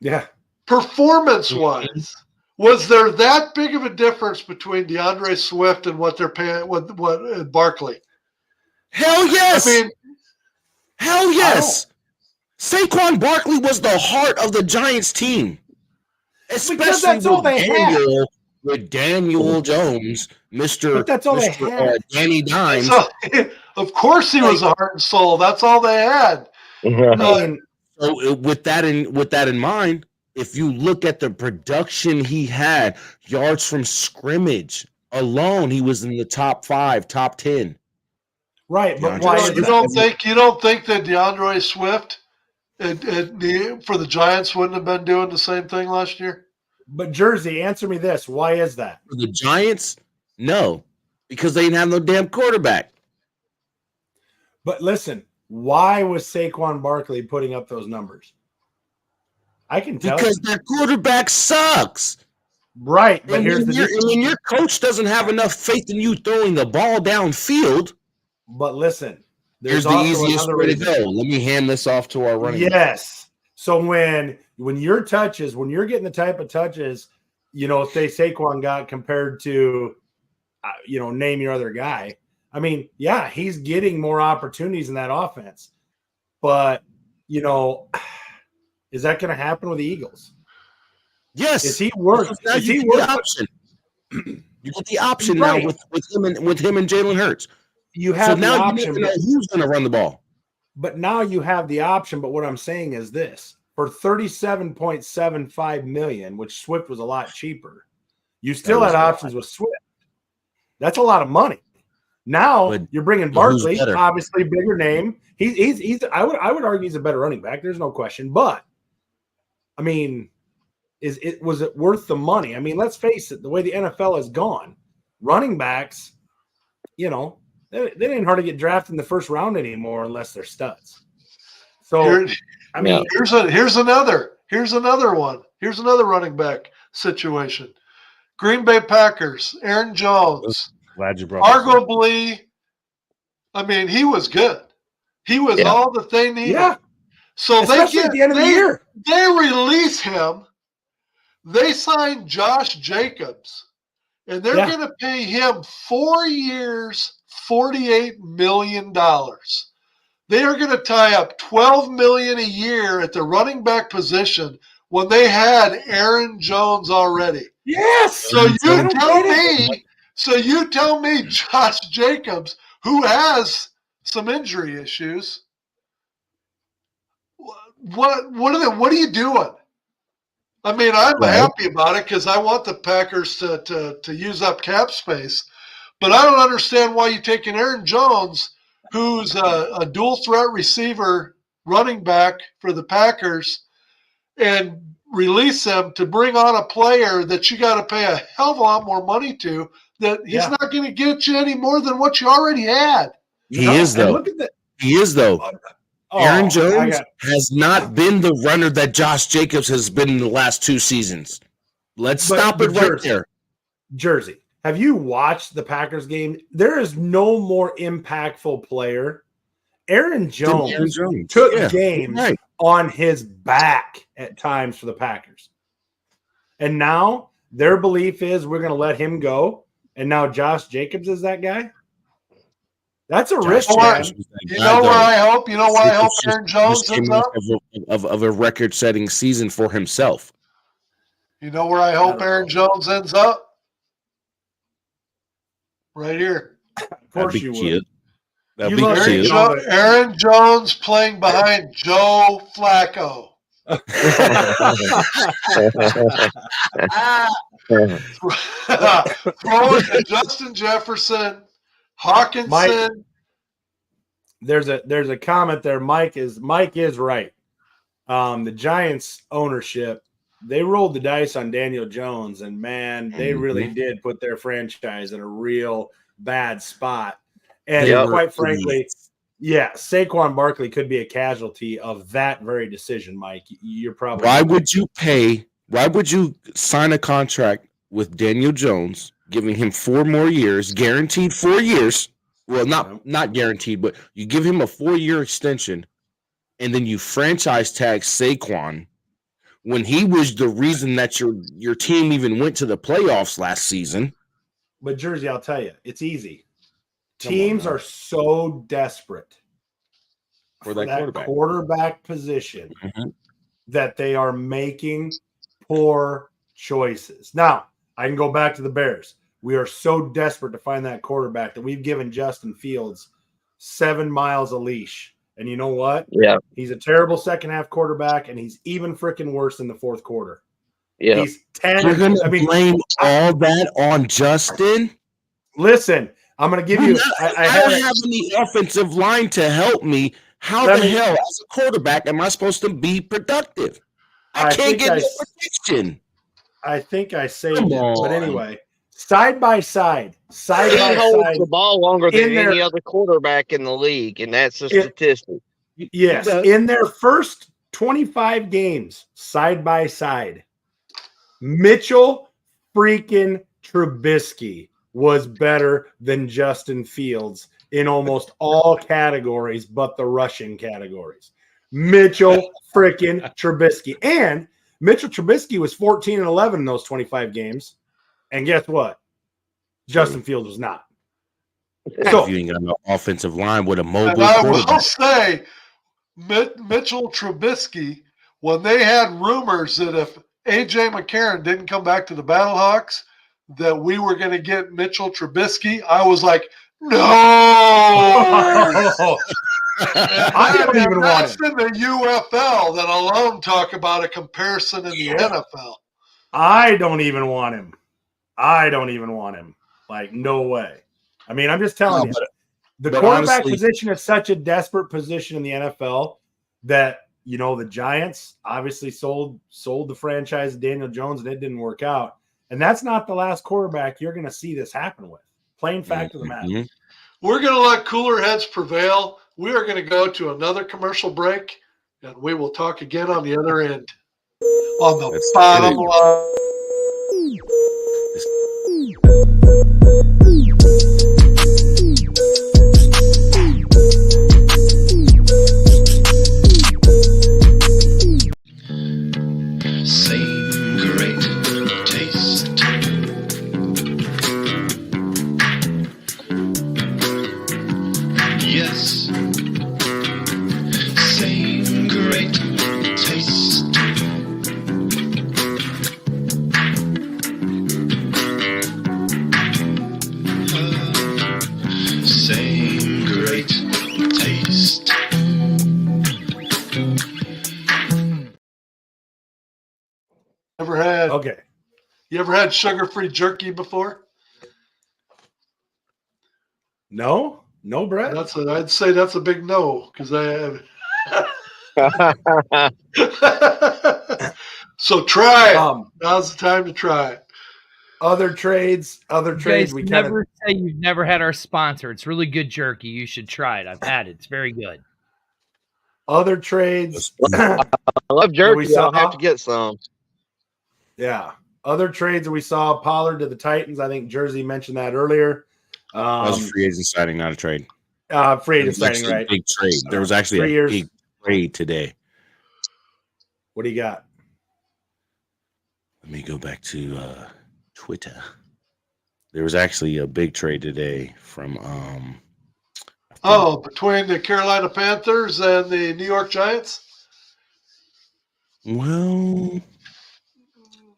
Yeah. Performance-wise, was there that big of a difference between DeAndre Swift and what they're paying what Barkley? Hell yes. I mean, hell yes. Saquon Barkley was the heart of the Giants team. Especially that's all they had. With Daniel Jones, Mr. But that's all they had. Danny Dimes. so, of course he was a heart and soul. That's all they had. I mean, So with that in mind, if you look at the production he had, yards from scrimmage alone, he was in the top 5, top 10. right, but DeAndre why Swift. is You don't think that DeAndre Swift for the Giants wouldn't have been doing the same thing last year? But Jersey, answer me this. Why is that? For the Giants, no, because they didn't have no damn quarterback. But listen, why was Saquon Barkley putting up those numbers? I can tell Because you. their quarterback sucks. Right, but And here's when, the difference. when your coach doesn't have enough faith in you throwing the ball downfield, But listen, here's there's the also easiest another way to reason. go. Let me hand this off to our running back. Yes. So when your touches, when you're getting the type of touches, say Saquon got compared to, name your other guy. I mean, yeah, he's getting more opportunities in that offense. But, is that going to happen with the Eagles? Yes. Is he worth? Now Is you he get the worth? option. You get the option Right. now with him and Jalen Hurts. You So have the now you option, need to know who's going to run the ball. but now you have the option. But what I'm saying is this: for $37.75 million, which Swift was a lot cheaper, you still was had a lot. options with Swift. That's a lot of money. Now But you're bringing who's Barkley, better? obviously bigger name. He's I would argue he's a better running back. There's no question. But I mean, was it worth the money? I mean, let's face it. The way the NFL has gone, running backs, they didn't hardly get drafted in the first round anymore unless they're studs. So I mean, Here's another one. Here's another running back situation. Green Bay Packers, Aaron Jones. Glad you brought this up. Arguably, I mean, he was good. He was all that they needed. yeah, So especially at the end of the year. They release him. They signed Josh Jacobs, and they're Yeah. going to pay him 4 years, $48 million. They are going to tie up $12 million a year at the running back position when they had Aaron Jones already. Yes. So you tell me Josh Jacobs, who has some injury issues, what are you doing? I mean, I'm happy about it because I want the Packers to use up cap space, but I don't understand why you take an Aaron Jones, who's a dual threat receiver, running back for the Packers, and release him to bring on a player that you got to pay a hell of a lot more money to. That he's not going to get you any more than what you already had. He is though. Look at that. He is though. Aaron Jones I has not been the runner that Josh Jacobs has been in the last 2 seasons. Let's stop it right there. Jersey, have you watched the Packers game? There is no more impactful player. Aaron Jones took games on his back at times for the Packers. And now their belief is we're going to let him go. And now Josh Jacobs is that guy. That's a risk, man. You know where I hope? You know why I hope Aaron Jones ends up? Of a record-setting season for himself. You know where I hope Aaron Jones ends up? right here. Of course you would. That'd You be love cute. Aaron Jones playing behind Joe Flacco. Throwing to Justin Jefferson, Hawkinson. There's a comment there. Mike is right. The Giants ownership, they rolled the dice on Daniel Jones, and man, they really did put their franchise in a real bad spot. And quite frankly, Saquon Barkley could be a casualty of that very decision, Mike. You're probably Why would you sign a contract with Daniel Jones, giving him 4 more years, guaranteed 4 years? Well, not guaranteed, but you give him a 4-year extension, and then you franchise tag Saquon when he was the reason that your team even went to the playoffs last season. But Jersey, I'll tell you, it's easy. Teams are so desperate for that quarterback position that they are making poor choices. Now, I can go back to the Bears. We are so desperate to find that quarterback that we've given Justin Fields 7 miles a leash. And you know what? Yeah. He's a terrible second half quarterback, and he's even freaking worse in the fourth quarter. Yeah. He's 10. You're going to blame all that on Justin? Listen, I'm going to give you. I don't have any offensive line to help me. How the hell, as a quarterback, am I supposed to be productive? I can't get no protection. I think I saved it. But anyway, side by side, he holds the ball longer than any other quarterback in the league, and that's a statistic. Yes, in their first 25 games, side by side, Mitchell freaking Trubisky was better than Justin Fields in almost all categories but the rushing categories. Mitchell freaking Trubisky. And Mitchell Trubisky was 14-11 in those 25 games. And guess what? Justin Fields was not. So, you ain't got no offensive line with a mobile quarterback. I will say, Mitchell Trubisky, when they had rumors that if A.J. McCarron didn't come back to the Battlehawks, that we were going to get Mitchell Trubisky, I was like, no! I don't even want it. In the UFL that alone talk about a comparison in the NFL. I don't even want him. Like, no way. I mean, I'm just telling you. The quarterback position is such a desperate position in the NFL that, you know, the Giants obviously sold the franchise to Daniel Jones, and it didn't work out. And that's not the last quarterback you're going to see this happen with. Plain fact of the matter. We're going to let cooler heads prevail. We are going to go to another commercial break, and we will talk again on the other end. On the bottom line. Same great taste. Yes, same great taste. Same great taste. You ever had sugar-free jerky before? No, Brett. I'd say that's a big no because I have. So try it. Now's the time to try it. Other trades. We never say you've never had our sponsor. It's really good jerky. You should try it. I've had it. It's very good. Other trades. I love jerky. I'll have to get some. Yeah. Other trades that we saw, Pollard to the Titans. I think Jersey mentioned that earlier. That was a free agent signing, not a trade. Free agent signing, right? Big trade. There was actually a big trade today. What do you got? Let me go back to Twitter. There was actually a big trade today from between the Carolina Panthers and the New York Giants? Well,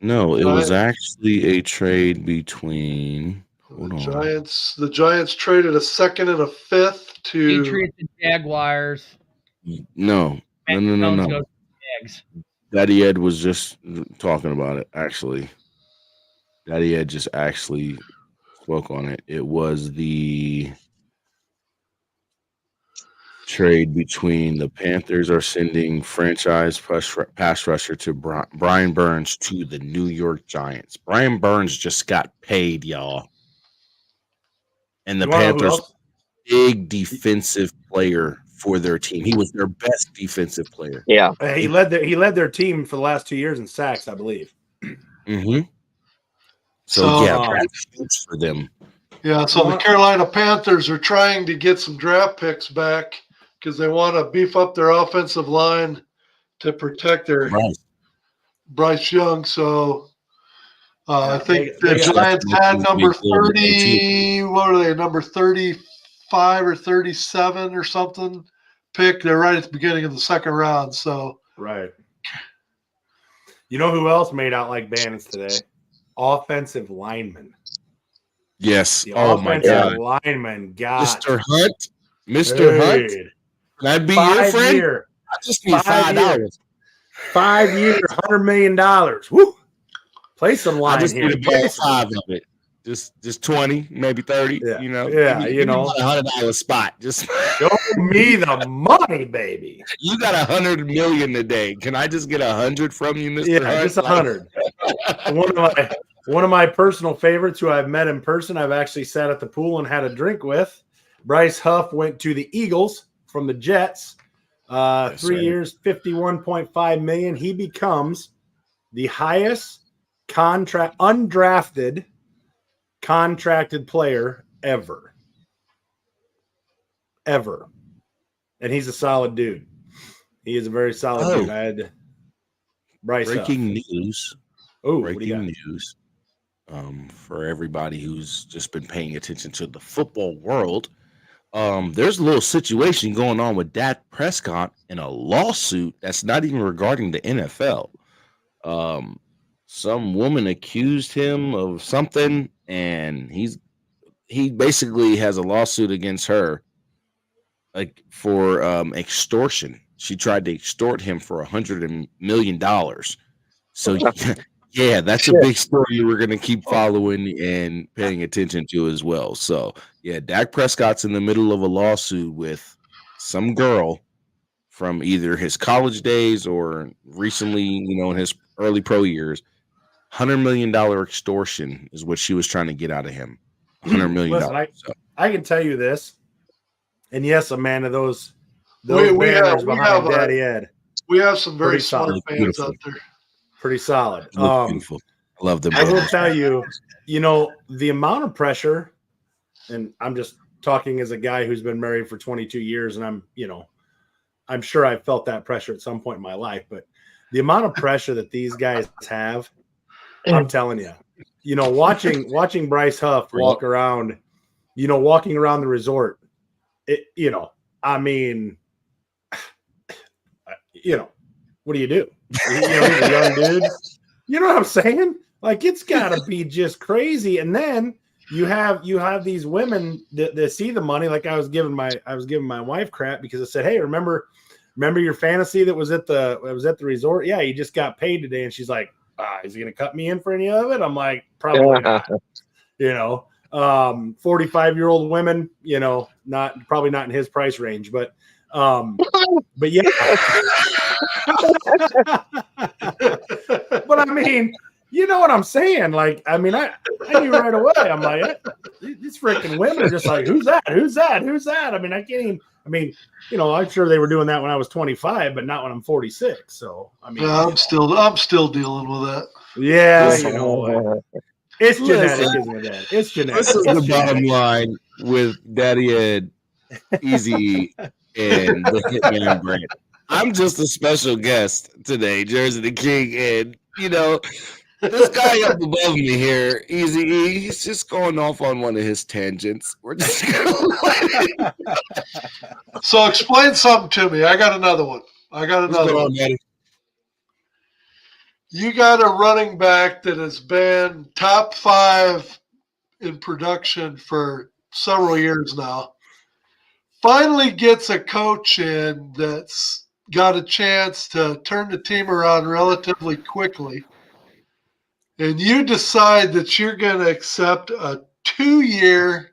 no, it was actually a trade between. Hold on. The Giants traded a second and a fifth to Patriots and Jaguars. No. Jones goes to Jags. Daddy Ed was just talking about it, actually. Daddy Ed just actually spoke on it. It was the trade between the Panthers are sending franchise pass rusher to Brian Burns to the New York Giants. Brian Burns just got paid, y'all. And the You wanna know who Panthers, else? big defensive player for their team. He was their best defensive player. Yeah. He led their team for the last 2 years in sacks, I believe. Mm-hmm. So So, yeah, that's huge for them. Yeah, so the Carolina Panthers are trying to get some draft picks back because they want to beef up their offensive line to protect their Bryce Young. So I think the Giants had number 30. What are they? Number 35 or 37 or something pick. They're right at the beginning of the second round. So right. You know who else made out like bandits today? Offensive linemen. Yes. The Oh my offensive God. lineman got Mr. Hunt. Mr. Hunt. Dude, Can I be your friend? year, I just need $5. 5 year, $100 million. Woo! Play some I line just here. need to pay 5 of it. Just 20, maybe 30. Yeah. You know, Yeah, give me, you give me know. about $100 spot. Just Show me the money, baby. you got 100 million today. Can I just get 100 from you, Mr. Yeah, Hunt? just 100. One of my personal favorites who I've met in person, I've actually sat at the pool and had a drink with. Bryce Huff went to the Eagles from the Jets. 3 years, $51.5 million. He becomes the highest undrafted contracted player ever. And he's a solid dude. He is a very solid dude. I had Bryce Breaking Huff. news. Oh, Breaking news. For everybody who's just been paying attention to the football world. There's a little situation going on with Dak Prescott in a lawsuit that's not even regarding the NFL. Some woman accused him of something, and he basically has a lawsuit against her, like for extortion. She tried to extort him for $100 million. So yeah, that's a big story we're going to keep following and paying attention to as well. So, yeah, Dak Prescott's in the middle of a lawsuit with some girl from either his college days or recently, in his early pro years. $100 million extortion is what she was trying to get out of him. $100 million. Listen, I can tell you this, and yes, Amanda, those we banners have behind Daddy Ed. We have some very Pretty smart solid. fans Beautiful. out there. Pretty solid. Beautiful. I love them. I will banners. tell you, the amount of pressure, and I'm just talking as a guy who's been married for 22 years, and I'm sure I've felt that pressure at some point in my life, but the amount of pressure that these guys have, I'm telling you, watching Bryce Huff walk around, walking around the resort, I mean, what do you do? He's a young dude. You know what I'm saying? Like, it's got to be just crazy. And then you have these women that see the money. Like I was giving my wife crap because I said, "Hey, remember your fantasy that was at the resort? Yeah, you just got paid today." And she's like, "Is he going to cut me in for any of it?" I'm like, "Probably not." 45-year-old women, probably not in his price range, but yeah. But I mean, you know what I'm saying? Like, I mean, I knew right away. I'm like, these freaking women are just like, who's that? Who's that? Who's that? I mean, I can't even. I mean, I'm sure they were doing that when I was 25, but not when I'm 46. So, I mean, Yeah, I'm still dealing with that. Yeah, it's genetic, isn't it? It's genetic. This is the bottom line with Daddy Ed, Easy, and the Hitman brand. I'm just a special guest today, Jersey the King, and this guy up above me here, Easy E, he's just going off on one of his tangents. We're just gonna So explain something to me. I got another one. One. You got a running back that has been top 5 in production for several years now, finally gets a coach in that's got a chance to turn the team around relatively quickly, and you decide that you're going to accept a 2-year,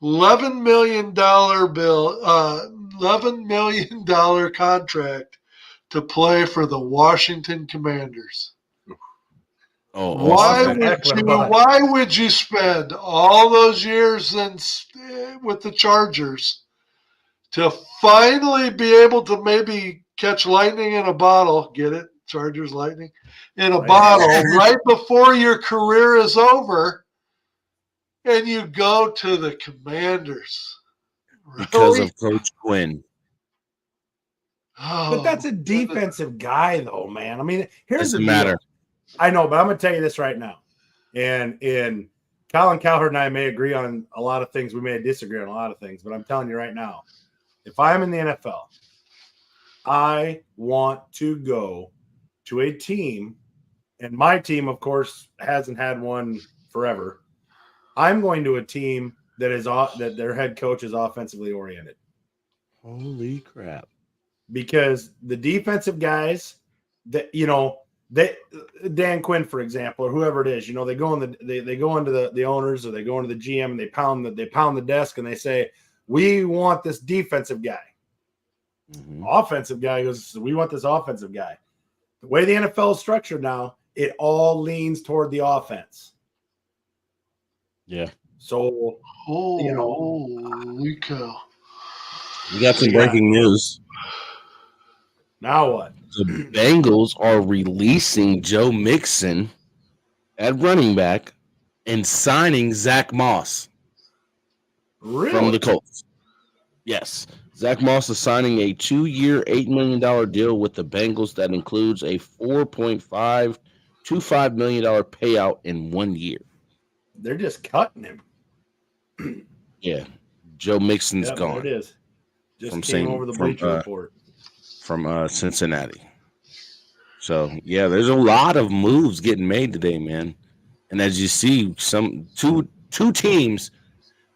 $11 million $11 million contract to play for the Washington Commanders. Oh, Why awesome. why would you spend all those years with the Chargers to finally be able to maybe catch lightning in a bottle? Get it? Chargers lightning in a bottle right before your career is over, and you go to the Commanders Because of Coach Quinn. But that's a defensive guy, though, man. I mean, here's the Doesn't deal. matter. I know, but I'm going to tell you this right now. And Colin Cowherd and I may agree on a lot of things. We may disagree on a lot of things, but I'm telling you right now, if I'm in the NFL, I want to go to a team, and my team, of course, hasn't had one forever. I'm going to a team that their head coach is offensively oriented. Holy crap. Because the defensive guys that, Dan Quinn, for example, or whoever it is, they go into the owners, or they go into the GM, and they pound the desk and they say, we want this defensive guy. Mm-hmm. Offensive guy goes, we want this offensive guy. The way the NFL is structured now, it all leans toward the offense. Yeah. So, holy cow. We got some breaking news. Now what? The Bengals are releasing Joe Mixon at running back and signing Zach Moss from the Colts. Yes. Zach Moss is signing a 2-year, $8 million deal with the Bengals that includes a $4.525 million payout in 1 year. They're just cutting him. Yeah. Joe Mixon's gone. There it is. Just From came over the Bleacher Report. From Cincinnati. So, yeah, there's a lot of moves getting made today, man. And as you see, two teams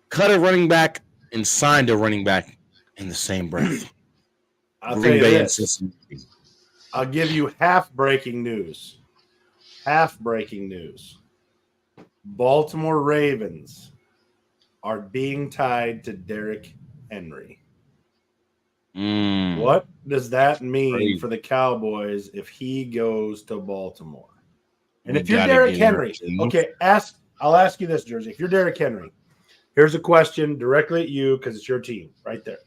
cut a running back and signed a running back in the same breath. I'll tell you this. I'll give you half breaking news. Baltimore Ravens are being tied to Derrick Henry. What does that mean for the Cowboys if he goes to Baltimore? And if you're Derrick Henry, okay, I'll ask you this, Jersey. If you're Derrick Henry, here's a question directly at you because it's your team right there.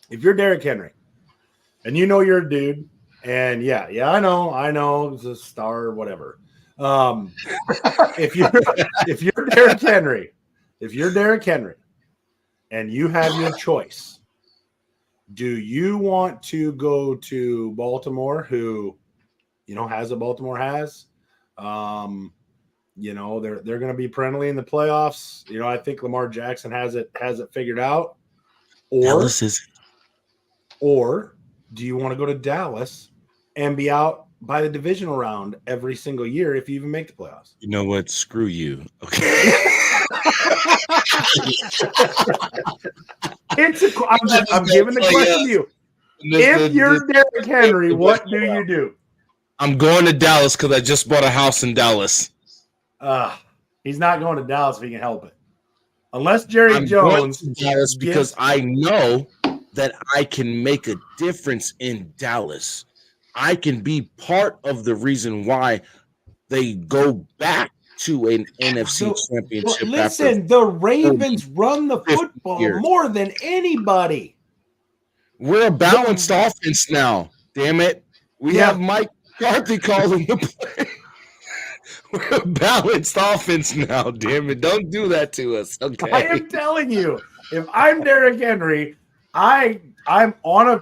If you're Derrick Henry and you're a dude, and yeah, I know, it's a star or whatever. If you're Derrick Henry, and you have your choice, do you want to go to Baltimore, who, has what Baltimore has? They're going to be perennially in the playoffs. I think Lamar Jackson has it figured out. Or do you want to go to Dallas and be out by the divisional round every single year if you even make the playoffs? You know what? Screw you. Okay. I'm giving the question to you. If you're Derrick Henry, what do you do? I'm going to Dallas because I just bought a house in Dallas. He's not going to Dallas if he can help it. Unless Jerry Jones. Going to Dallas because I know that I can make a difference in Dallas. I can be part of the reason why they go back to an NFC championship. Listen, the Ravens run the football more than anybody. We're a balanced offense now. Damn it. We have Mike McCarthy calling the play. We're a balanced offense now. Damn it. Don't do that to us. Okay. I am telling you, if I'm Derrick Henry, I'm on a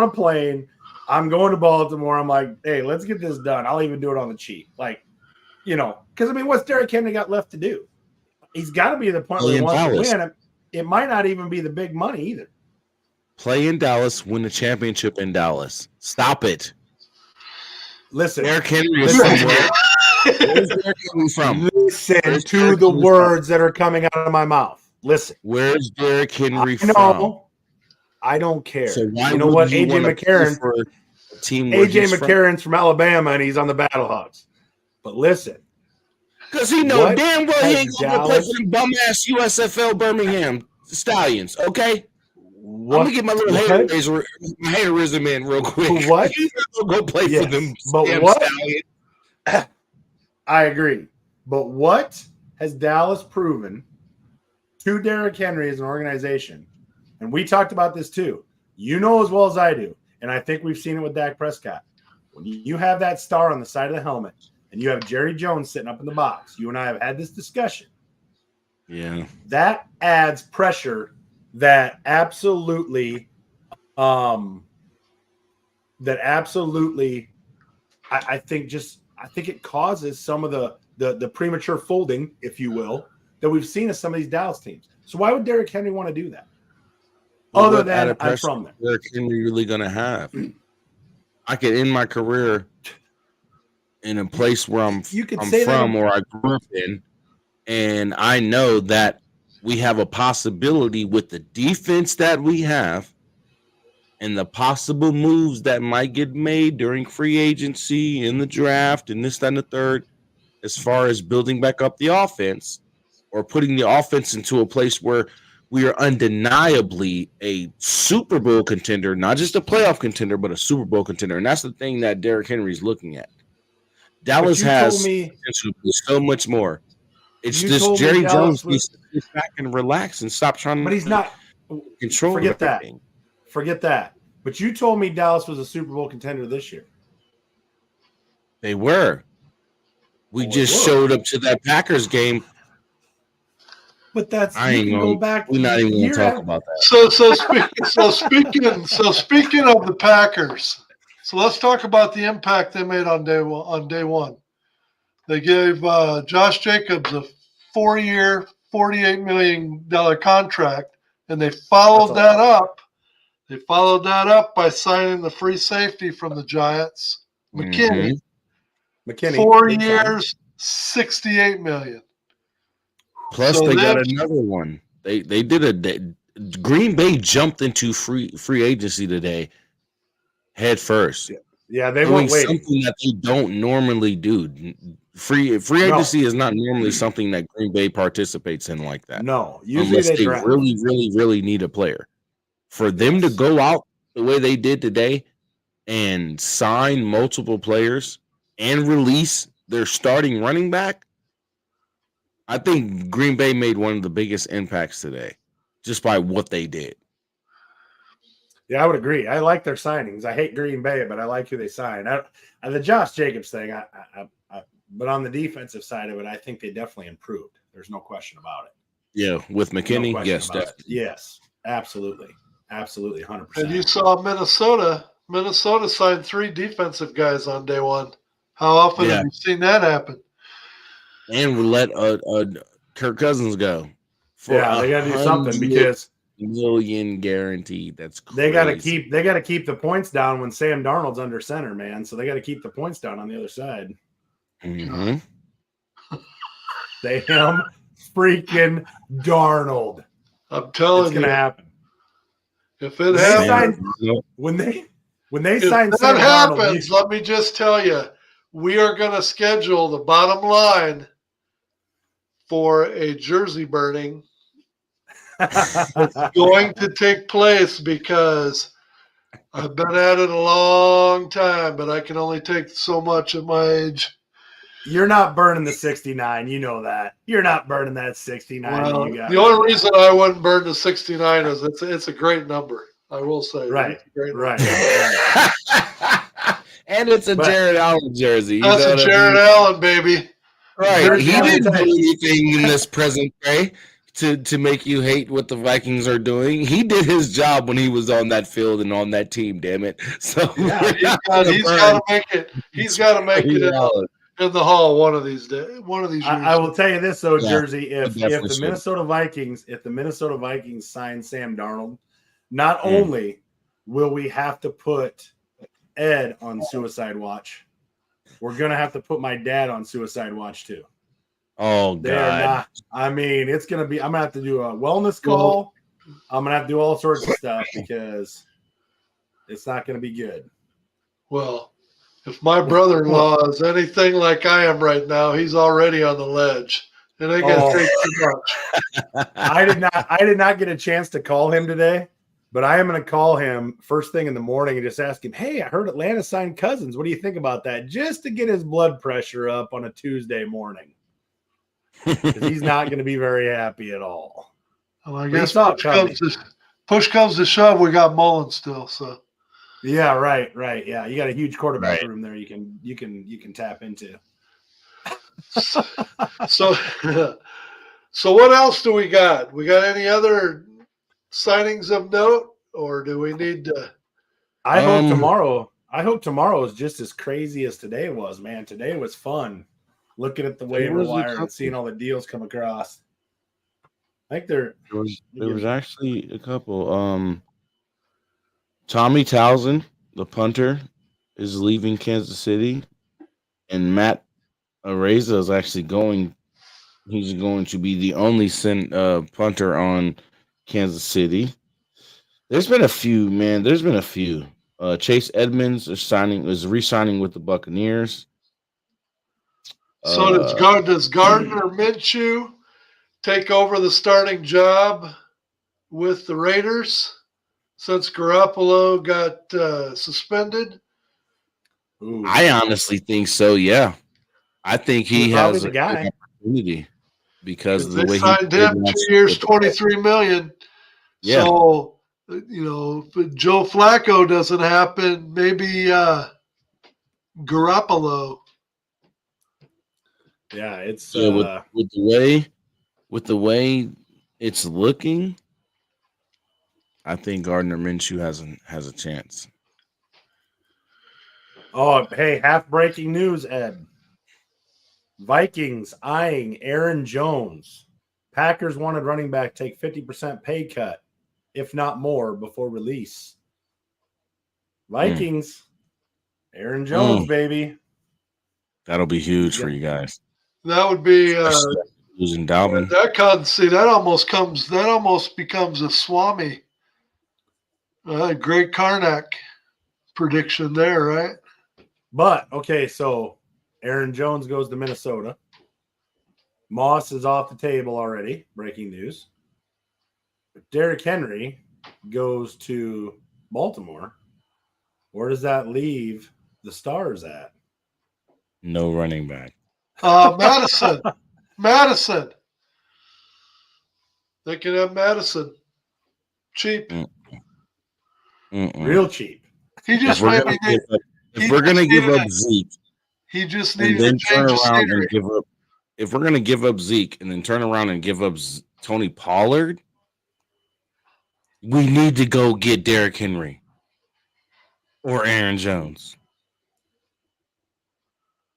plane. I'm going to Baltimore. I'm like, hey, let's get this done. I'll even do it on the cheap. Because what's Derrick Henry got left to do? He's got to be the point where he wants to win. It might not even be the big money either. Play in Dallas, win the championship in Dallas. Stop it. Listen, Derrick Henry is somewhere. Where's Derrick Henry from? Listen Where's to Derrick the Henry words that are coming out of my mouth. Listen. Where's Derrick Henry I from? know. I don't care. So why you know would what? you AJ wanna play McCarron. for a team where AJ he's from? McCarron's from Alabama and he's on the Battlehawks. But listen, Because he know What damn well he has ain't gonna play Dallas- for them bum ass USFL Birmingham Stallions. Okay, I'm gonna get my little haterism in real quick. What? He's not gonna go play Yes, for them but damn what? Stallions. I agree. But what has Dallas proven to Derrick Henry as an organization? And we talked about this too. You know as well as I do, and I think we've seen it with Dak Prescott. When you have that star on the side of the helmet and you have Jerry Jones sitting up in the box, you and I have had this discussion. Yeah, That adds pressure that absolutely I think it causes some of the premature folding, if you will, that we've seen in some of these Dallas teams. So why would Derrick Henry want to do that? Other what than added I'm pressure from there. is Derrick Henry really gonna have? I could end my career in a place where I'm You could I'm say that from or I grew up in, and I know that we have a possibility with the defense that we have and the possible moves that might get made during free agency, in the draft, and this, that, and the third, as far as building back up the offense or putting the offense into a place where we are undeniably a Super Bowl contender, not just a playoff contender, but a Super Bowl contender. And that's the thing that Derrick Henry is looking at. Dallas you has told me- potential to do so much more. It's You just told me Jerry Dallas Jones needs to sit back and relax and stop trying But to he's not. control Forget that. everything. Forget that. But you told me Dallas was a Super Bowl contender this year. They were. We Oh, just they were. showed up to that Packers game. But that's I you ain't can gonna, go back. we're not even going year to talk after- about that. So speaking of the Packers, so let's talk about the impact they made on day one. They gave Josh Jacobs a 4-year, $48 million contract, and they followed That's a that up. They followed that up by signing the free safety from the Giants, McKinney. McKinney, 4 big time. years, $68 million. Plus, So they got that's- another one. They did Green Bay jumped into free agency today, head first. Yeah, they Doing won't wait. something that they don't normally do. Free agency is not normally something that Green Bay participates in like that. No, usually Unless they they draft. really need a player. For them to go out the way they did today and sign multiple players and release their starting running back, I think Green Bay made one of the biggest impacts today just by what they did. Yeah, I would agree. I like their signings. I hate Green Bay, but I like who they signed. The Josh Jacobs thing, but on the defensive side of it, I think they definitely improved. There's no question about it. Yeah, with No McKinney, question yes, about it. definitely. Yes, absolutely. Absolutely, 100%. And you saw Minnesota. Minnesota signed 3 defensive guys on day one. How often Yeah. have you seen that happen? And we let Kirk Cousins go. For Yeah, they got to do something because $100 million guaranteed. That's crazy. they got to keep the points down when Sam Darnold's under center, man. So they got to keep the points down on the other side. Mhm. Sam freaking Darnold. I'm It's telling you, gonna happen. if it They happens, signed- When they if sign that Sam Darnold, happens, let me just tell you, we are going to schedule the bottom line for a jersey burning. Going to take place because I've been at it a long time, but I can only take so much at my age. You're not burning the 69. You know that. You're not burning that 69. Well, you got the only reason I wouldn't burn the 69 is it's a great number. I will say, Right, It's a great number. right. And it's a But- Jared Allen jersey. You That's know a what I Jared mean? Allen, baby. Right. Jared He Allen didn't do type. anything in this present day to make you hate what the Vikings are doing. He did his job when he was on that field and on that team, damn it. So Yeah, He's got to make it. He's got to make it in the hall one of these days. One of these years. I will tell you this though, Yeah, Jersey. If definitely the should. Minnesota Vikings sign Sam Darnold, not only will we have to put Ed on suicide watch, we're gonna have to put my dad on suicide watch too. Oh They are God. not. I mean, it's gonna be. I'm gonna have to do a wellness call. I'm gonna have to do all sorts of stuff because it's not gonna be good. Well, if my brother-in-law is anything like I am right now, he's already on the ledge. It ain't gonna take too much. I did not get a chance to call him today, but I am going to call him first thing in the morning and just ask him, "Hey, I heard Atlanta signed Cousins. What do you think about that?" Just to get his blood pressure up on a Tuesday morning, because he's not going to be very happy at all. Well, I But guess he saw it coming. push comes to shove, we got Mullen still. So Yeah, right. Yeah, you got a huge quarterback Right. room there. You can tap into. so so what else do we got? We got any other signings of note, or do we need to? I hope Um, tomorrow. I hope tomorrow is just as crazy as today was, man. Today was fun. Looking at the waiver was a wire and couple. seeing all the deals come across. I think they're There was actually a couple. Tommy Townsend, the punter, is leaving Kansas City, and Matt Areza is actually going. He's going to be the only punter on Kansas City. There's been a few, man. There's been a few. Chase Edmonds is re-signing with the Buccaneers. So does Gardner Minshew take over the starting job with the Raiders since Garoppolo got suspended? ooh. I honestly think so. Yeah, I think he He's probably has the a guy. good opportunity because of the They way signed he him 2 years, $23 million. Yeah. So if Joe Flacco doesn't happen, maybe Garoppolo. Yeah, it's Yeah, with the way it's looking, I think Gardner Minshew has a chance. oh hey, half breaking news, Ed. Vikings eyeing Aaron Jones. Packers wanted running back take 50% pay cut, if not more, before release. Vikings, Aaron Jones, baby. That'll be huge for you guys. That would be Losing Dalvin. that almost becomes a Swami. Greg Karnak prediction there, right? But okay, so Aaron Jones goes to Minnesota. Moss is off the table already. Breaking news. Derrick Henry goes to Baltimore. Where does that leave the Stars at? No running back. Madison. They can have Madison. Cheap. Mm-mm. Real cheap. He just If we're maybe gonna give up, he if we're gonna just give needed up Zeke he just and needed to then turn change the around scenery. and give up, if we're gonna give up Zeke and then turn around and give up Tony Pollard, we need to go get Derrick Henry or Aaron Jones.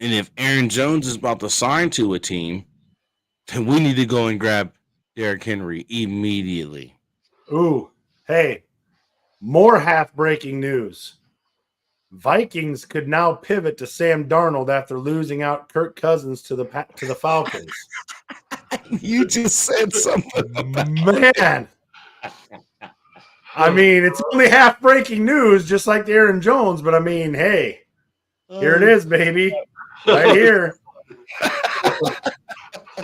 And if Aaron Jones is about to sign to a team, then we need to go and grab Derrick Henry immediately. Ooh, hey, more half breaking news. Vikings could now pivot to Sam Darnold after losing out Kirk Cousins to the Falcons. You just said something about Man. I mean, it's only half breaking news, just like Aaron Jones, but I mean, hey, here it is, baby. Right here.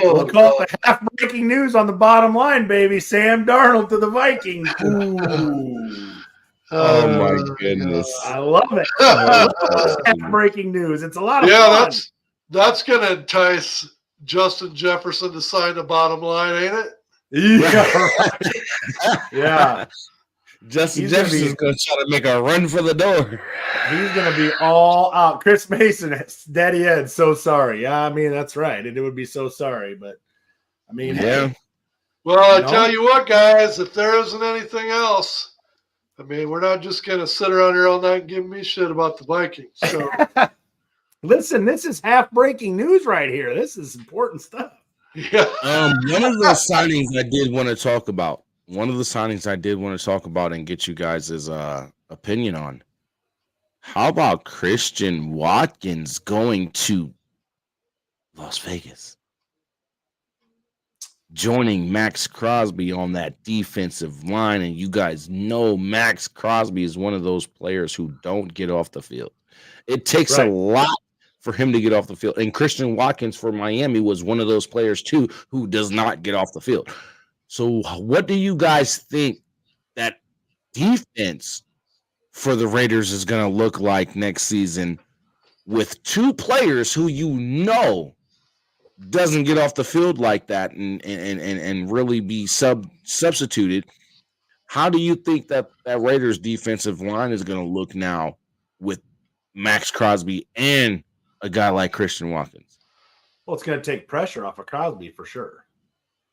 We'll call it the half breaking news on the bottom line, baby. Sam Darnold to the Vikings. Ooh. Oh my goodness. I love it. Half breaking news. It's a lot of fun. that's gonna entice Justin Jefferson to sign the bottom line, ain't it? Yeah. Right. Yeah. Justin Jefferson's going to try to make a run for the door. He's going to be all out. Chris Mason, Daddy Ed, so sorry. Yeah, I mean, that's right. It would be so sorry, but I mean, Yeah. Well, I tell you what, guys, if there isn't anything else, I mean, we're not just going to sit around here all night and give me shit about the Vikings. So, listen, this is half breaking news right here. This is important stuff. yeah. One of the signings I did want to talk about. And get you guys' opinion on. How about Christian Watkins going to Las Vegas? Joining Max Crosby on that defensive line. And you guys know Max Crosby is one of those players who don't get off the field. It takes a lot for him to get off the field. And Christian Watkins for Miami was one of those players too who does not get off the field. So what do you guys think that defense for the Raiders is going to look like next season with two players who doesn't get off the field like that and really be substituted? How do you think that Raiders defensive line is going to look now with Max Crosby and a guy like Christian Watkins? Well, it's going to take pressure off of Crosby for sure.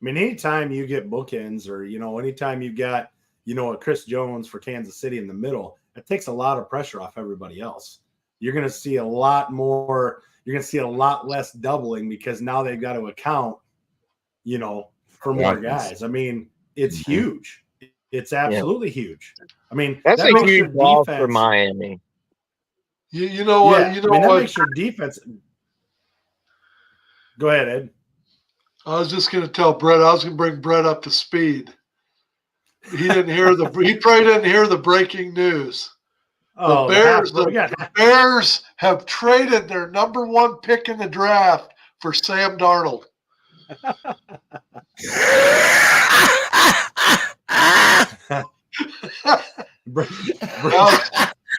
I mean, anytime you get bookends or, anytime you got, a Chris Jones for Kansas City in the middle, it takes a lot of pressure off everybody else. You're going to see a lot more. You're going to see a lot less doubling because now they've got to account, for more guys. I mean, it's huge. It's absolutely huge. I mean, that's that a huge loss for Miami. You know what? Yeah, that makes your defense. Go ahead, Ed. I was just going to tell Brett. I was going to bring Brett up to speed. He probably didn't hear the breaking news. The Bears have traded their number one pick in the draft for Sam Darnold.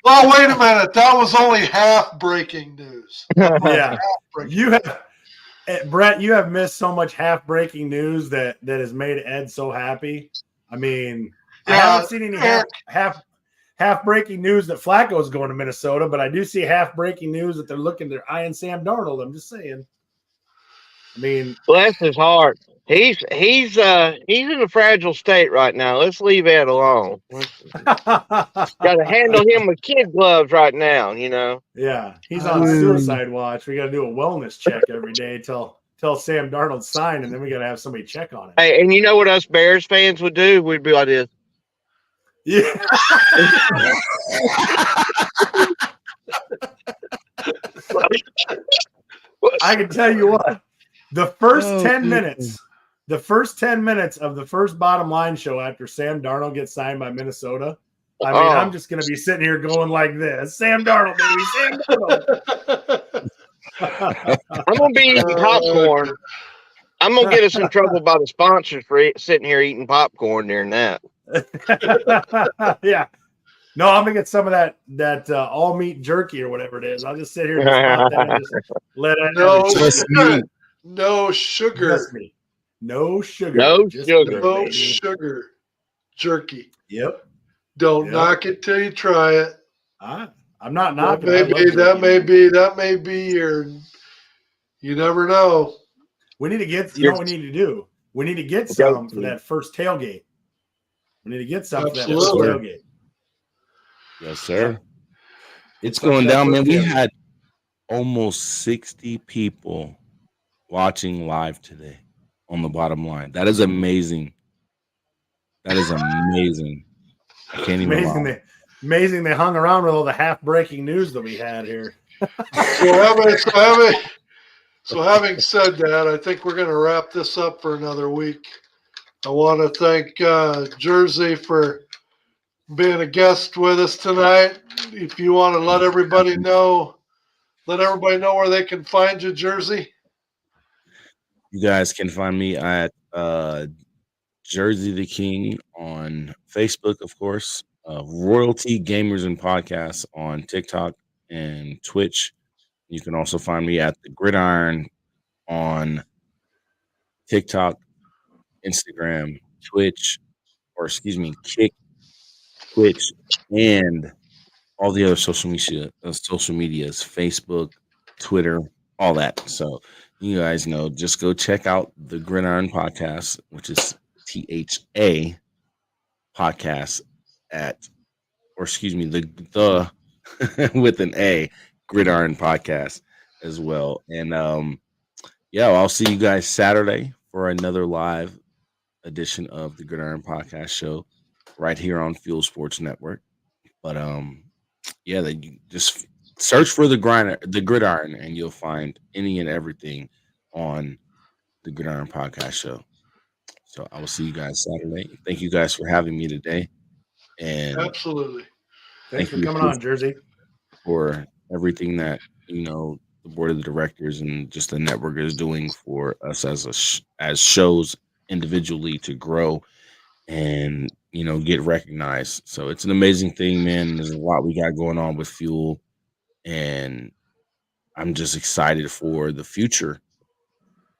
Well, wait a minute. That was only half breaking news. Yeah, Brett, you have missed so much half breaking news that has made Ed so happy. I mean, I haven't seen any half breaking news that Flacco is going to Minnesota, but I do see half breaking news that they're eyeing Sam Darnold. I'm just saying. I mean, bless his heart. He's in a fragile state right now. Let's leave Ed alone. Got to handle him with kid gloves right now. Yeah, he's on suicide watch. We got to do a wellness check every day till Sam Darnold signed, and then we got to have somebody check on it. Hey, and you know what us Bears fans would do? We'd be like this. Yeah. I can tell you what. The first 10 minutes of the first Bottom Line show after Sam Darnold gets signed by Minnesota, I mean, I'm just going to be sitting here going like this. Sam Darnold, baby, Sam Darnold. I'm going to be eating popcorn. I'm going to get us in trouble by the sponsors for sitting here eating popcorn during that. Yeah. No, I'm going to get some of that all meat jerky or whatever it is. I'll just sit here and just let it No sugar. No sugar. No sugar. No sugar. Jerky. Yep. Don't knock it till you try it. I'm not knocking it. That may be your. You never know. We need to get. What we need to do? We need to get some for that first tailgate. We need to get some for that first tailgate. Yes, sir. It's going down, man. We had almost 60 people watching live today on the Bottom Line. That is amazing. I can't even lie. Amazing they hung around with all the half breaking news that we had here. So having said that, I think we're going to wrap this up for another week. I want to thank Jersey for being a guest with us tonight. If you want to let everybody know where they can find you, Jersey. You guys can find me at Jersey the King on Facebook, of course. Royalty Gamers and Podcasts on TikTok and Twitch. You can also find me at the Gridiron on TikTok, Instagram, Kick, Twitch, and all the other social medias, Facebook, Twitter, all that. So you guys know, just go check out the Gridiron Podcast, which is THA podcast the with an A, Gridiron Podcast as well. And I'll see you guys Saturday for another live edition of the Gridiron Podcast show right here on Fuel Sports Network. But yeah, that you just search for the gridiron, and you'll find any and everything on the Gridiron Podcast Show. So I will see you guys Saturday. Thank you guys for having me today, and Absolutely. Thanks thank for you coming on, Jersey. for everything that the board of the directors and just the network is doing for us as shows individually to grow and get recognized. So it's an amazing thing, man. There's a lot we got going on with Fuel, and I'm just excited for the future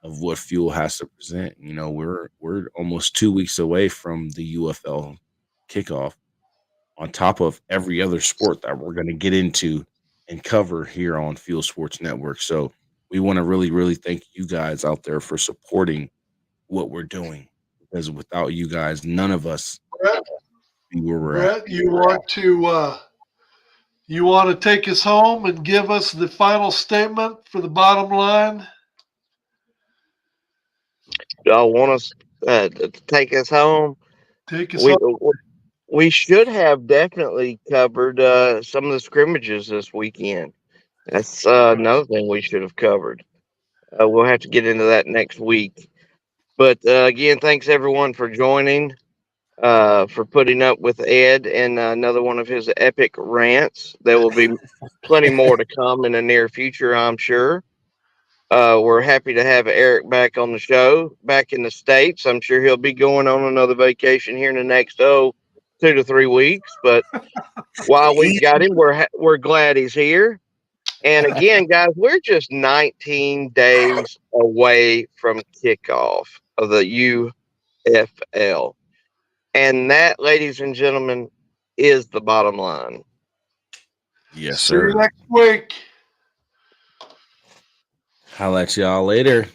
of what Fuel has to present. We're almost 2 weeks away from the UFL kickoff, on top of every other sport that we're going to get into and cover here on Fuel Sports Network. So we want to really, really thank you guys out there for supporting what we're doing, because without you guys, none of us Brett, be where we're at. Brett, you want to take us home and give us the final statement for the bottom line? Y'all want us to take us home? Take us We home. we should have definitely covered some of the scrimmages this weekend. That's another thing we should have covered. We'll have to get into that next week. But again, thanks everyone for joining, for putting up with Ed and another one of his epic rants. There will be plenty more to come in the near future, I'm sure. We're happy to have Eric back on the show, back in the States. I'm sure he'll be going on another vacation here in the next 2 to 3 weeks. But while we've got him, we're glad he's here. And again, guys, we're just 19 days away from kickoff of the UFL. And that, ladies and gentlemen, is the bottom line. Yes, See you sir. next week. I'll let y'all later.